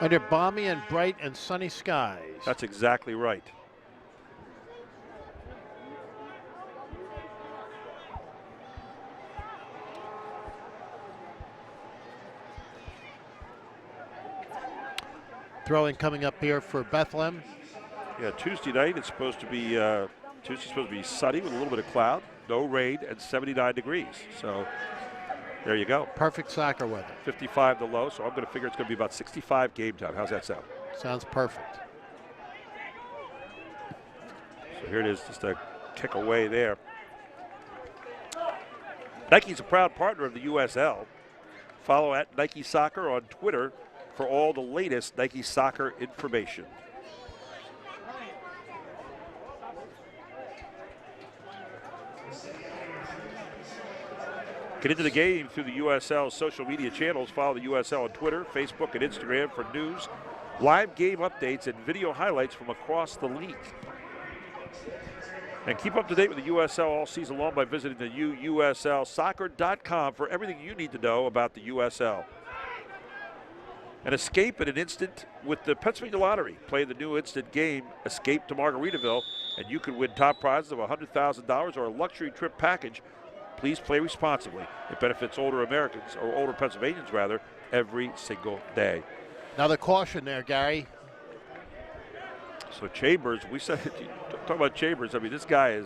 Under balmy and bright and sunny skies. That's exactly right. Throwing coming up here for Bethlehem. Yeah, Tuesday night it's supposed to be sunny with a little bit of cloud, no rain, and 79 degrees. So there you go. Perfect soccer weather. 55 the low, so I'm going to figure it's going to be about 65 game time. How's that sound? Sounds perfect. So here it is, just a kick away there. Nike's a proud partner of the USL. Follow at Nike Soccer on Twitter for all the latest Nike Soccer information. Get into the game through the USL social media channels. Follow the USL on Twitter, Facebook, and Instagram for news, live game updates, and video highlights from across the league. And keep up to date with the USL all season long by visiting the USLsoccer.com for everything you need to know about the USL. An escape in an instant with the Pennsylvania Lottery. Play the new instant game, Escape to Margaritaville, and you could win top prizes of $100,000 or a luxury trip package. Please play responsibly. It benefits older Americans, or older Pennsylvanians rather, every single day. Another caution there, Gary. So Chambers, we said, talk about Chambers. I mean, this guy he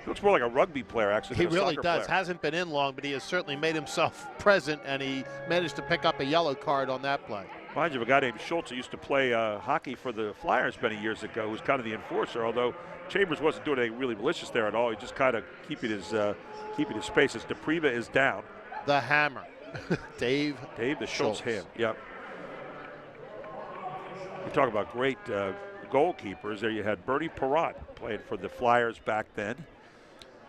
looks more like a rugby player, actually. He than a really soccer does. player. Hasn't been in long, but he has certainly made himself present, and he managed to pick up a yellow card on that play. Mind you, a guy named Schultz who used to play hockey for the Flyers many years ago, who's kind of the enforcer, although Chambers wasn't doing anything really malicious there at all. He just kind of keeping his space. As DePriva is down. The hammer. Dave the Schultz hand. Yep. You talk about great goalkeepers. There you had Bernie Perrott playing for the Flyers back then.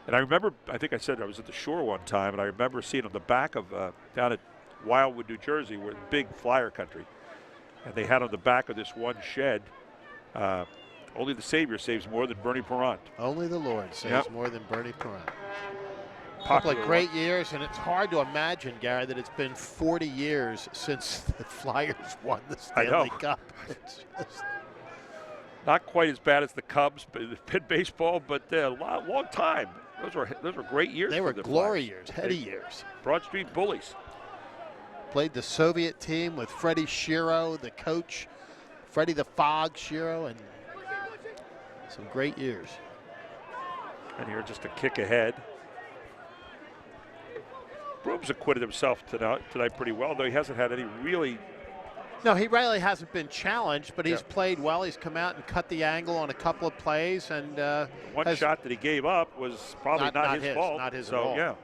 And I remember, I think I said I was at the Shore one time, and I remember seeing on the back of, down at Wildwood, New Jersey, where big Flyer country, and they had on the back of this one shed, only the Savior saves more than Bernie Perrott. Only the Lord saves more than Bernie Perrott. Popular Couple of great years, and it's hard to imagine, Gary, that it's been 40 years since the Flyers won the Stanley Cup. It's just not quite as bad as the Cubs, but Pitt baseball, but a long time. Those were great years. They were the glory Flyers. years, heady years. Broad Street Bullies. Played the Soviet team with Freddie Shiro, the coach, Freddie the Fog Shiro, and some great years. And here just a kick ahead. Brooms acquitted himself tonight pretty well, though he hasn't had any really. No, he really hasn't been challenged, but he's played well. He's come out and cut the angle on a couple of plays, and one shot that he gave up was probably not his fault. Not his so, at all. Yeah.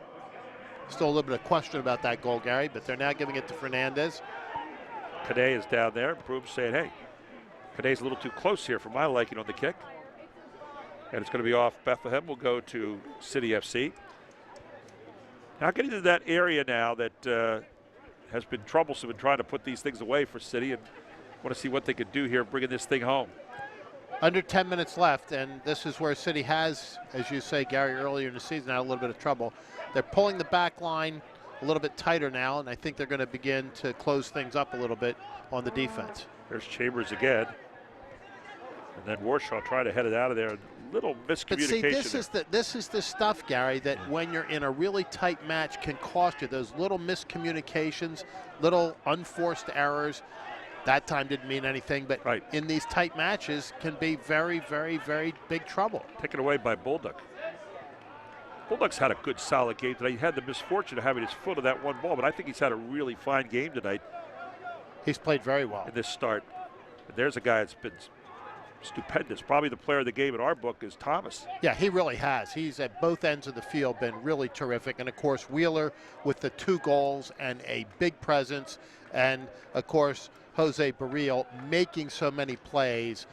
Still a little bit of question about that goal, Gary, but they're now giving it to Fernandez. Cadet is down there. Brooms saying, hey, Cadet's a little too close here for my liking on the kick. And it's going to be off Bethlehem. We'll go to City FC. Now getting to that area now that has been troublesome in trying to put these things away for City, and want to see what they could do here bringing this thing home. Under 10 minutes left, and this is where City has, as you say, Gary, earlier in the season, had a little bit of trouble. They're pulling the back line a little bit tighter now, and I think they're going to begin to close things up a little bit on the defense. There's Chambers again. And then Warshaw trying to head it out of there. A little miscommunication. But see, this is the stuff, Gary, that when you're in a really tight match can cost you. Those little miscommunications, little unforced errors. That time didn't mean anything, but in these tight matches can be very, very, very big trouble. Taken away by Bulldog. Bulldog's had a good, solid game tonight. He had the misfortune of having his foot on that one ball, but I think he's had a really fine game tonight. He's played very well in this start. And there's a guy that's been stupendous. Probably the player of the game in our book is Thomas. Yeah, he really has. He's at both ends of the field been really terrific. And, of course, Wheeler with the 2 goals and a big presence. And, of course, Jose Barril making so many plays,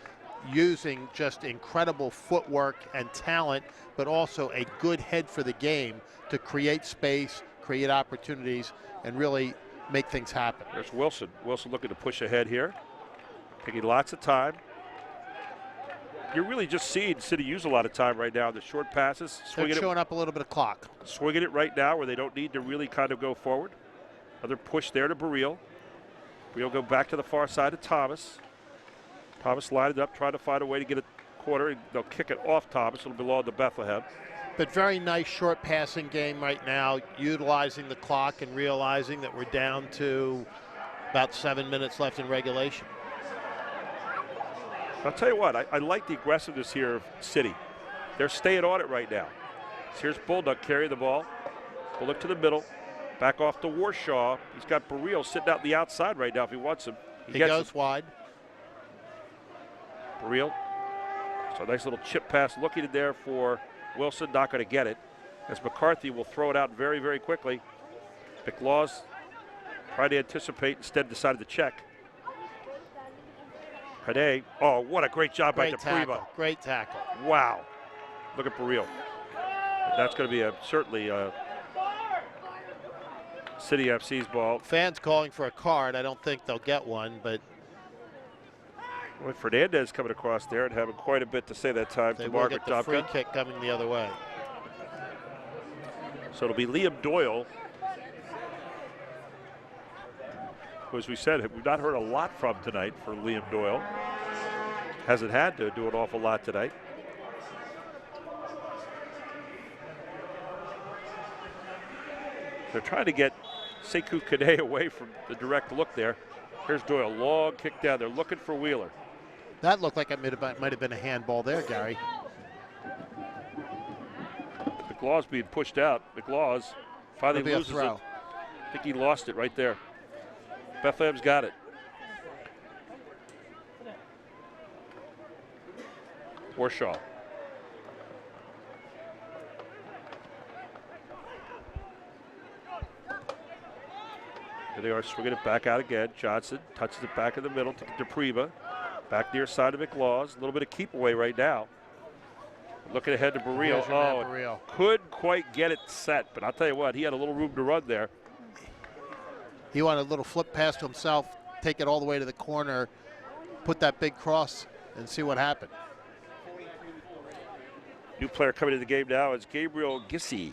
using just incredible footwork and talent, but also a good head for the game to create space, create opportunities, and really make things happen. There's Wilson. Wilson looking to push ahead here. Taking lots of time. You're really just seeing City use a lot of time right now. The short passes. They're showing up a little bit of clock. Swinging it right now where they don't need to really kind of go forward. Another push there to Barril. Barril go back to the far side of Thomas. Thomas lined it up, trying to find a way to get a corner. They'll kick it off Thomas. It'll belong to Bethlehem. But very nice short passing game right now, utilizing the clock and realizing that we're down to about 7 minutes left in regulation. I'll tell you what, I like the aggressiveness here of City. They're staying on it right now. So here's Bulldog carrying the ball. Bulldog to the middle. Back off to Warshaw. He's got Barril sitting out the outside right now if he wants him. He goes wide. Barril So a nice little chip pass looking in there for Wilson, not going to get it. As McCarthy will throw it out very, very quickly. McLaws tried to anticipate, instead decided to check. Hade, oh, what a great job by DePriva. Great tackle. Wow. Look at Burrell. That's going to be certainly City FC's ball. Fans calling for a card. I don't think they'll get one, but Fernandez coming across there and having quite a bit to say that time they to will Margaret get the free Dobka. kick coming the other way. So it'll be Liam Doyle, who, as we said, we've not heard a lot from tonight for Liam Doyle. Hasn't had to do an awful lot tonight. They're trying to get Sekou Kane away from the direct look there. Here's Doyle, long kick down. They're looking for Wheeler. That looked like it might have been a handball there, Gary. McLaws being pushed out. McLaws finally It'll be a loses throw. it. I think he lost it right there. Bethlehem's got it. Warshaw. Here they are swinging it back out again. Johnson touches it back in the middle to DePriva. Back near side of McLaws. A little bit of keep away right now. Looking ahead to Burrell. Here's your man, Burrell. Couldn't quite get it set, but I'll tell you what, he had a little room to run there. He wanted a little flip pass to himself, take it all the way to the corner, put that big cross, and see what happened. New player coming into the game now is Gabriel Gissi.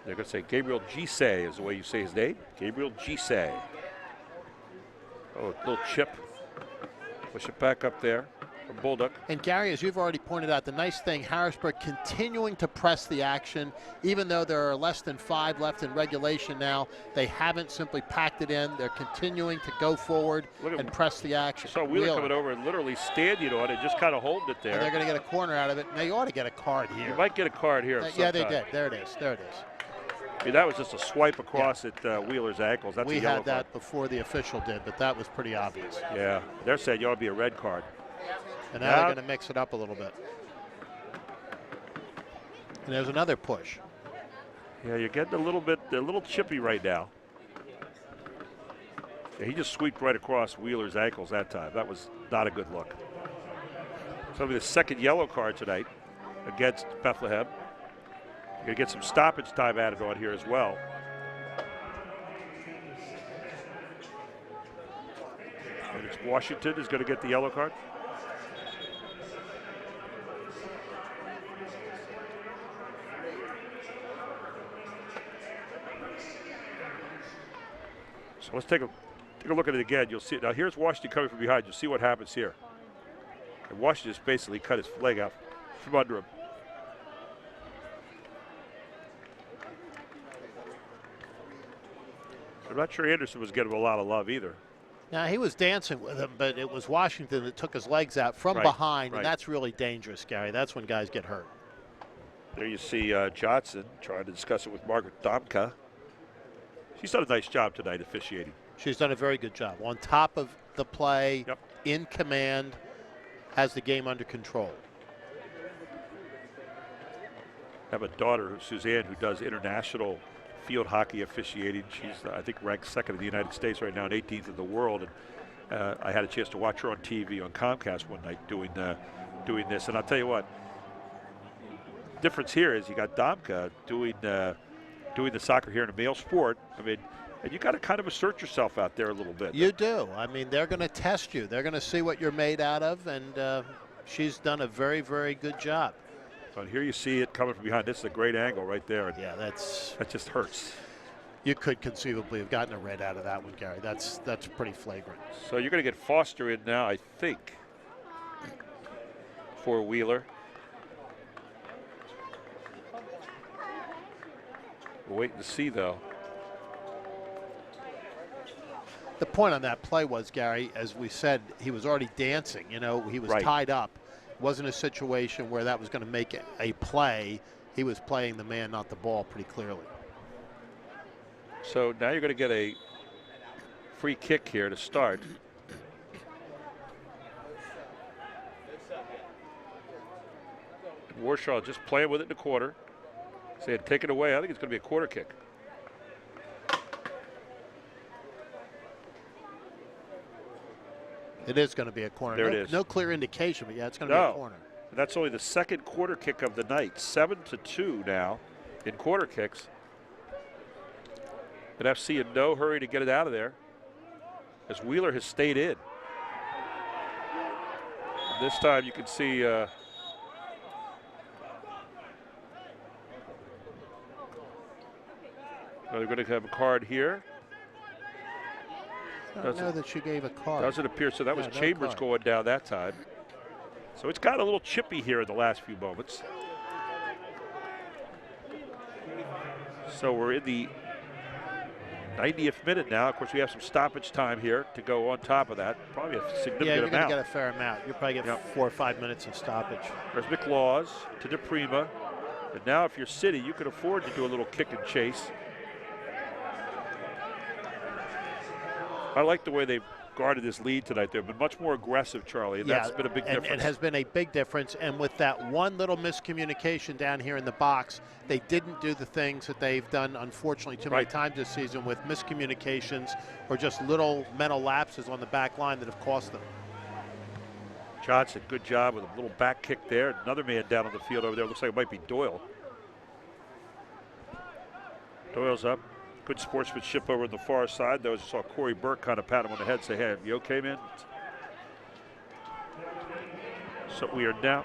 They're going to say Gabriel Gise is the way you say his name. Gabriel Gise. Oh, a little chip. Push it back up there from Bulldog. And Gary, as you've already pointed out, the nice thing, Harrisburg continuing to press the action, even though there are less than 5 left in regulation now. They haven't simply packed it in. They're continuing to go forward and press the action. Saw Wheeler coming over and literally standing on it, just kind of holding it there. And they're going to get a corner out of it. And they ought to get a card here. You might get a card here. Yeah, they did. There it is. There it is. I mean, that was just a swipe across at Wheeler's ankles. That's we a yellow had that card. Before the official did, but that was pretty obvious. Yeah, they're saying you ought to be a red card. And now they're going to mix it up a little bit. And there's another push. Yeah, you're getting a little chippy right now. Yeah, he just sweeped right across Wheeler's ankles that time. That was not a good look. So it'll be the second yellow card tonight against Bethlehem. You're going to get some stoppage time added on here as well. And it's Washington is going to get the yellow card. So let's take a look at it again. You'll see it. Now here's Washington coming from behind. You'll see what happens here. And Washington just basically cut his leg out from under him. I'm not sure Anderson was getting a lot of love either. Now, he was dancing with him, but it was Washington that took his legs out from behind, and that's really dangerous, Gary. That's when guys get hurt. There you see Johnson trying to discuss it with Margaret Domka. She's done a nice job tonight officiating. She's done a very good job. On top of the play, in command, has the game under control. I have a daughter, Suzanne, who does international field hockey officiating. She's, I think, ranked second in the United States right now and 18th in the world. And I had a chance to watch her on TV on Comcast one night doing this. And I'll tell you what, difference here is you got Domka doing the soccer here in a male sport. I mean, and you got to kind of assert yourself out there a little bit. You do. I mean, they're going to test you. They're going to see what you're made out of, and she's done a very, very good job. So here you see it coming from behind. This is a great angle right there. Yeah, that just hurts. You could conceivably have gotten a red out of that one, Gary. That's pretty flagrant. So you're going to get Foster in now, I think, for Wheeler. We're waiting to see, though. The point on that play was, Gary, as we said, he was already dancing. You know, he was tied up. It wasn't a situation where that was going to make a play. He was playing the man, not the ball, pretty clearly. So now you're going to get a free kick here to start. Warshaw just playing with it in the corner. Say it, take it away. I think it's going to be a quarter kick. It is going to be a corner. There it is. No clear indication, but yeah, it's going to be a corner. That's only the second quarter kick of the night. 7-2 now in quarter kicks. And FC in no hurry to get it out of there, as Wheeler has stayed in. And this time you can see they're going to have a card here. I don't know that she gave a card. Doesn't appear so. That was no Chambers card. going down that time. So it's got a little chippy here in the last few moments. So we're in the 90th minute now. Of course, we have some stoppage time here to go on top of that. Probably a significant Yeah, you're amount. going to get a fair amount. You'll probably get 4 or 5 minutes of stoppage. There's McLaws to DePrima. And now if you're City, you can afford to do a little kick and chase. I like the way they've guarded this lead tonight. They've been much more aggressive, Charlie, and that's been a big difference. It has been a big difference, and with that one little miscommunication down here in the box, they didn't do the things that they've done, unfortunately, too many times this season with miscommunications or just little mental lapses on the back line that have cost them. Johnson, good job with a little back kick there. Another man down on the field over there. Looks like it might be Doyle. Doyle's up. Good sportsmanship over on the far side, though. I saw Corey Burke kind of pat him on the head and say, hey, you okay, man? So we are now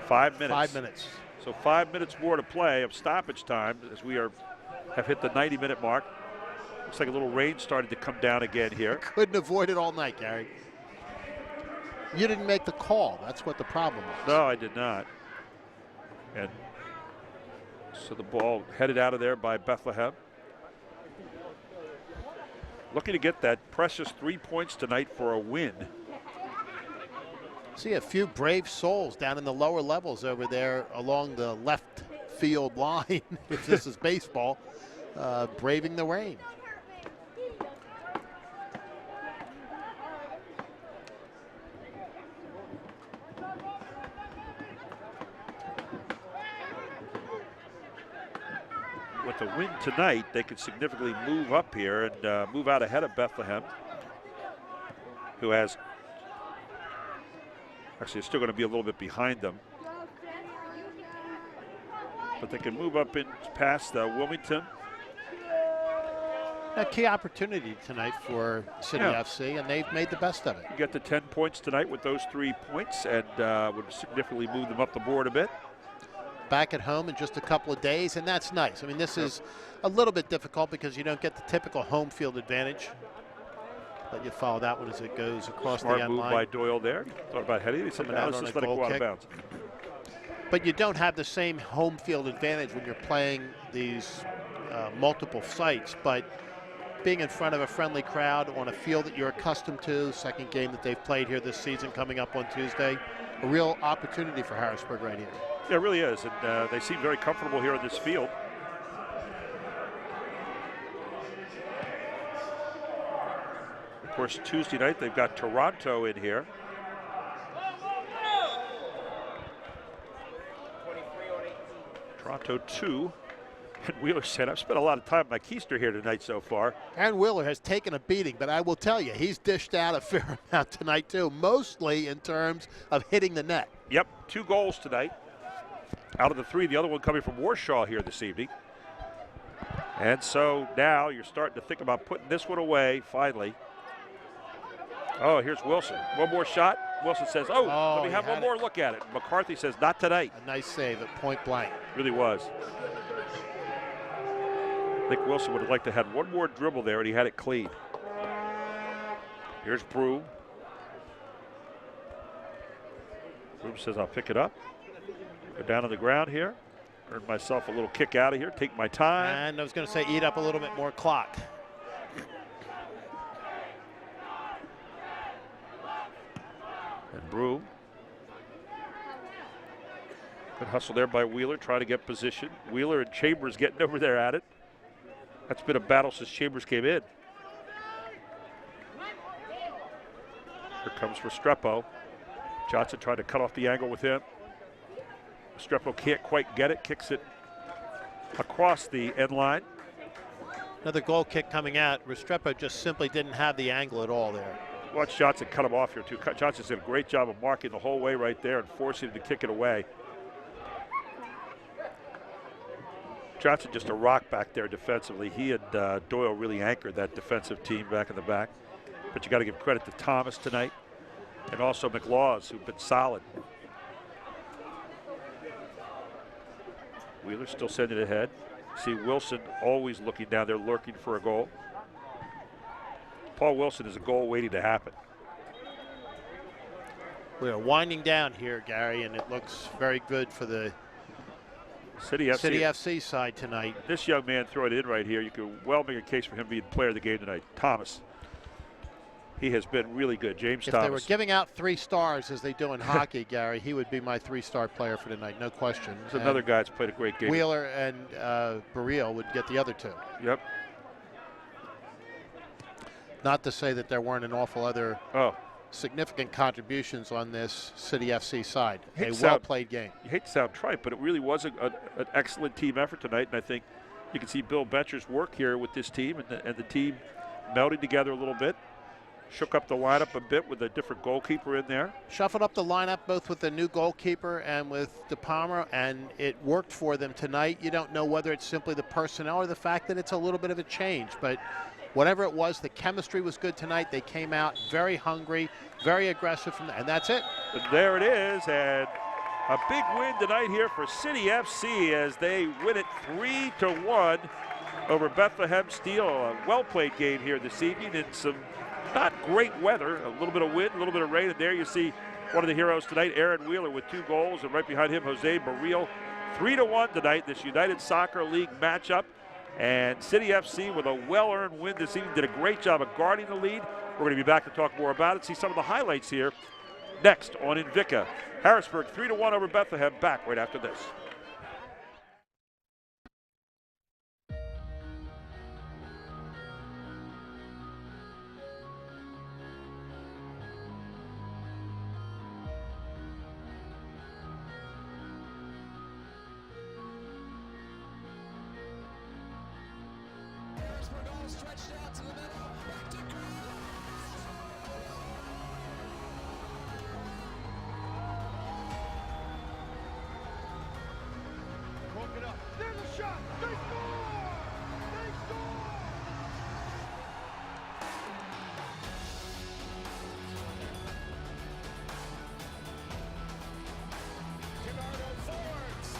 5 minutes. 5 minutes. So 5 minutes more to play of stoppage time as we have hit the 90-minute mark. Looks like a little rain started to come down again here. Couldn't avoid it all night, Gary. You didn't make the call. That's what the problem was. No, I did not. And so the ball headed out of there by Bethlehem. Looking to get that precious 3 points tonight for a win. See a few brave souls down in the lower levels over there along the left field line, if this is baseball, braving the rain. With the win tonight, they could significantly move up here and move out ahead of Bethlehem, who has, actually it's still going to be a little bit behind them. But they can move up in past Wilmington. A key opportunity tonight for City FC, and they've made the best of it. You get the 10 points tonight with those 3 points, and would significantly move them up the board a bit. Back at home in just a couple of days, and that's nice. I mean, this is a little bit difficult because you don't get the typical home field advantage. Let you follow that one as it goes across the end line. Smart move by Doyle there. Thought about heading. He said, no, let's just let it go out of bounds. But you don't have the same home field advantage when you're playing these multiple sites. But being in front of a friendly crowd on a field that you're accustomed to, second game that they've played here this season coming up on Tuesday, a real opportunity for Harrisburg right here. Yeah, it really is, and they seem very comfortable here in this field. Of course, Tuesday night they've got Toronto in here. Toronto 2. And Wheeler said, I've spent a lot of time at my keister here tonight so far. And Wheeler has taken a beating, but I will tell you, he's dished out a fair amount tonight too, mostly in terms of hitting the net. Yep, 2 goals tonight. Out of the 3, the other one coming from Warshaw here this evening. And so now you're starting to think about putting this one away, finally. Oh, here's Wilson. One more shot. Wilson says, let me have one more look at it. McCarthy says, not tonight. A nice save at point blank. Really was. I think Wilson would have liked to have one more dribble there, and he had it clean. Here's Broom. Broom says, I'll pick it up. Go down on the ground here. Earn myself a little kick out of here. Take my time. And I was going to say eat up a little bit more clock. And Broom. Good hustle there by Wheeler, trying to get position. Wheeler and Chambers getting over there at it. That's been a battle since Chambers came in. Here comes Restrepo. Johnson trying to cut off the angle with him. Restrepo can't quite get it, kicks it across the end line. Another goal kick coming out. Restrepo just simply didn't have the angle at all there. Watch Johnson cut him off here too. Johnson's did a great job of marking the whole way right there and forcing him to kick it away. Johnson just a rock back there defensively. He and Doyle really anchored that defensive team back in the back. But you got to give credit to Thomas tonight and also McLaws, who've been solid. Wheeler still sending it ahead. See Wilson always looking down there, lurking for a goal. Paul Wilson is a goal waiting to happen. We're winding down here, Gary, and it looks very good for the City FC side tonight. This young man throwing it in right here, you could well make a case for him being player of the game tonight. Thomas. He has been really good. James Thomas. If they were giving out 3 stars as they do in hockey, Gary, he would be my 3-star player for tonight, no question. There's another guy that's played a great game. Wheeler and Barreal would get the other 2. Yep. Not to say that there weren't an awful other significant contributions on this City FC side. A well-played game. You hate to sound trite, but it really was an excellent team effort tonight, and I think you can see Bill Betcher's work here with this team and the team melding together a little bit. Shook up the lineup a bit with a different goalkeeper in there. Shuffled up the lineup both with the new goalkeeper and with De Palma, and it worked for them tonight. You don't know whether it's simply the personnel or the fact that it's a little bit of a change, but whatever it was, the chemistry was good tonight. They came out very hungry, very aggressive, and that's it. And there it is, and a big win tonight here for City FC as they win it 3-1 over Bethlehem Steel. A well-played game here this evening in some not great weather, a little bit of wind, a little bit of rain, and there you see one of the heroes tonight, Aaron Wheeler with 2 goals, and right behind him, Jose Barreal. 3-1 tonight, this United Soccer League matchup. And City FC with a well-earned win this evening, did a great job of guarding the lead. We're going to be back to talk more about it, see some of the highlights here next on Invicta. Harrisburg 3-1 over Bethlehem, back right after this. Stretched out to the middle. Back to broke it up. There's a shot. They score! They score! Bernardo Fords.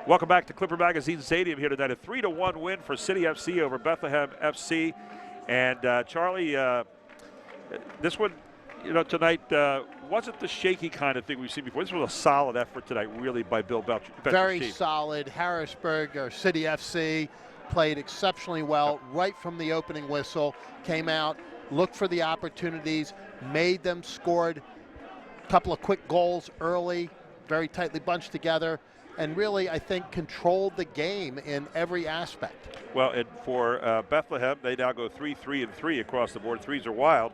Welcome back to Clipper Magazine Stadium here tonight. A 3-1 win for City FC over Bethlehem FC. And Charlie, this one, tonight wasn't the shaky kind of thing we've seen before. This was a solid effort tonight, really, by Bill Betcher's team. Very solid. Harrisburg, or City FC, played exceptionally well right from the opening whistle. Came out, looked for the opportunities, made them, scored a couple of quick goals early, very tightly bunched together, and really, I think, controlled the game in every aspect. Well, and for Bethlehem, they now go 3-3-3 across the board. Threes are wild.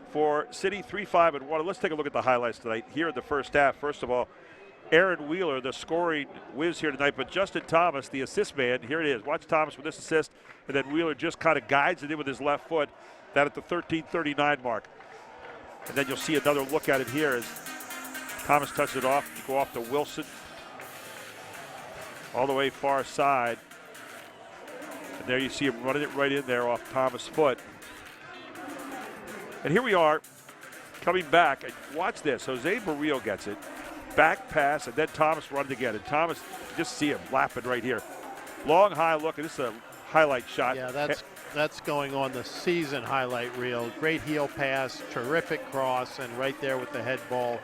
For City, 3-5-1. Let's take a look at the highlights tonight. Here in the first half, first of all, Aaron Wheeler, the scoring whiz here tonight, but Justin Thomas, the assist man, here it is. Watch Thomas with this assist, and then Wheeler just kind of guides it in with his left foot, that at the 13:39 mark. And then you'll see another look at it here as Thomas touches it off, go off to Wilson. all the way far side. And there you see him running it right in there off Thomas' foot. And here we are coming back. And watch this. Jose Barrio gets it. Back pass, and then Thomas runs again. And Thomas, just see him lapping right here. Long, high look, and this is a highlight shot. Yeah, that's going on the season highlight reel. Great heel pass, terrific cross, and right there with the head ball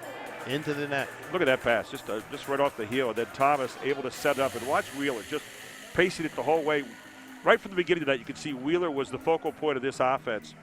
into the net. Look at that pass, just right off the heel. And then Thomas able to set it up. And watch Wheeler just pacing it the whole way. Right from the beginning of that, you can see Wheeler was the focal point of this offense.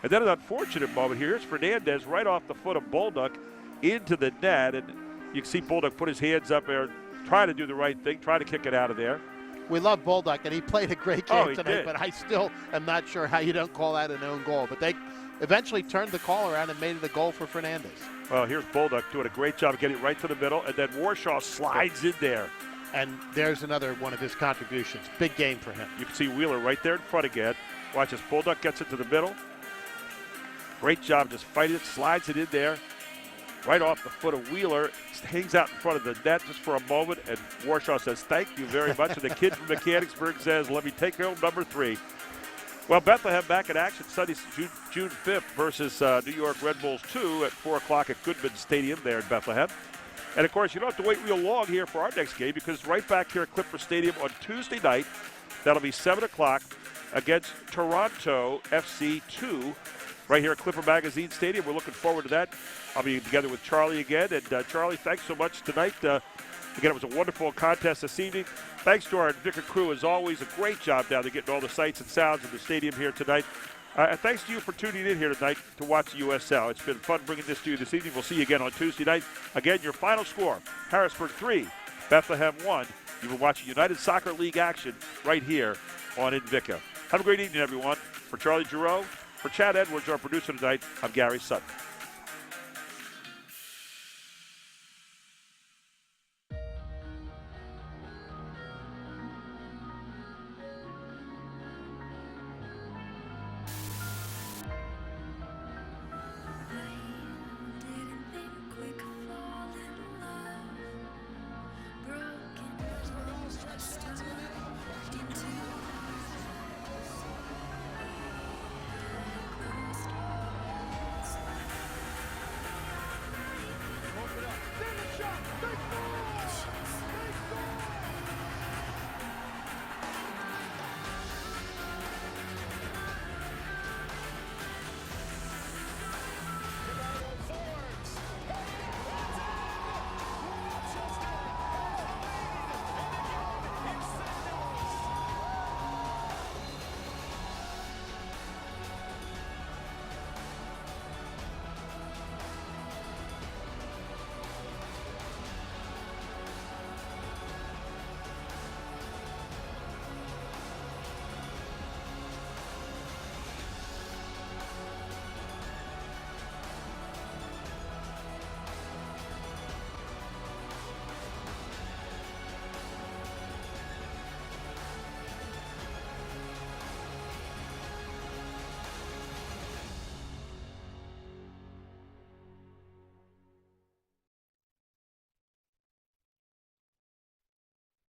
And then an unfortunate moment here. Here's Fernandez right off the foot of Bolduc into the net. And you can see Bolduc put his hands up there, trying to do the right thing, trying to kick it out of there. We love Bolduc, and he played a great game tonight, did. but I still am not sure how you don't call that an own goal. But they eventually turned the call around and made it a goal for Fernandez. Well, here's Bolduc doing a great job of getting it right to the middle, and then Warshaw slides in there. And there's another one of his contributions. Big game for him. You can see Wheeler right there in front again. Watch as Bolduc gets it to the middle. Great job just fighting it, slides it in there. Right off the foot of Wheeler, hangs out in front of the net just for a moment, and Warshaw says, thank you very much. And the kid from Mechanicsburg says, let me take home number 3. Well, Bethlehem back in action Sunday, June 5th versus New York Red Bulls 2 at 4 o'clock at Goodman Stadium there in Bethlehem. And, of course, you don't have to wait real long here for our next game because right back here at Clipper Stadium on Tuesday night, that'll be 7 o'clock against Toronto FC 2 right here at Clipper Magazine Stadium. We're looking forward to that. I'll be together with Charlie again. And, Charlie, thanks so much tonight. Again, it was a wonderful contest this evening. Thanks to our Invicta crew, as always. A great job down there getting all the sights and sounds of the stadium here tonight. And thanks to you for tuning in here tonight to watch the USL. It's been fun bringing this to you this evening. We'll see you again on Tuesday night. Again, your final score, Harrisburg 3, Bethlehem 1. You've been watching United Soccer League action right here on Invicta. Have a great evening, everyone. For Charlie Giroux, for Chad Edwards, our producer tonight, I'm Gary Sutton.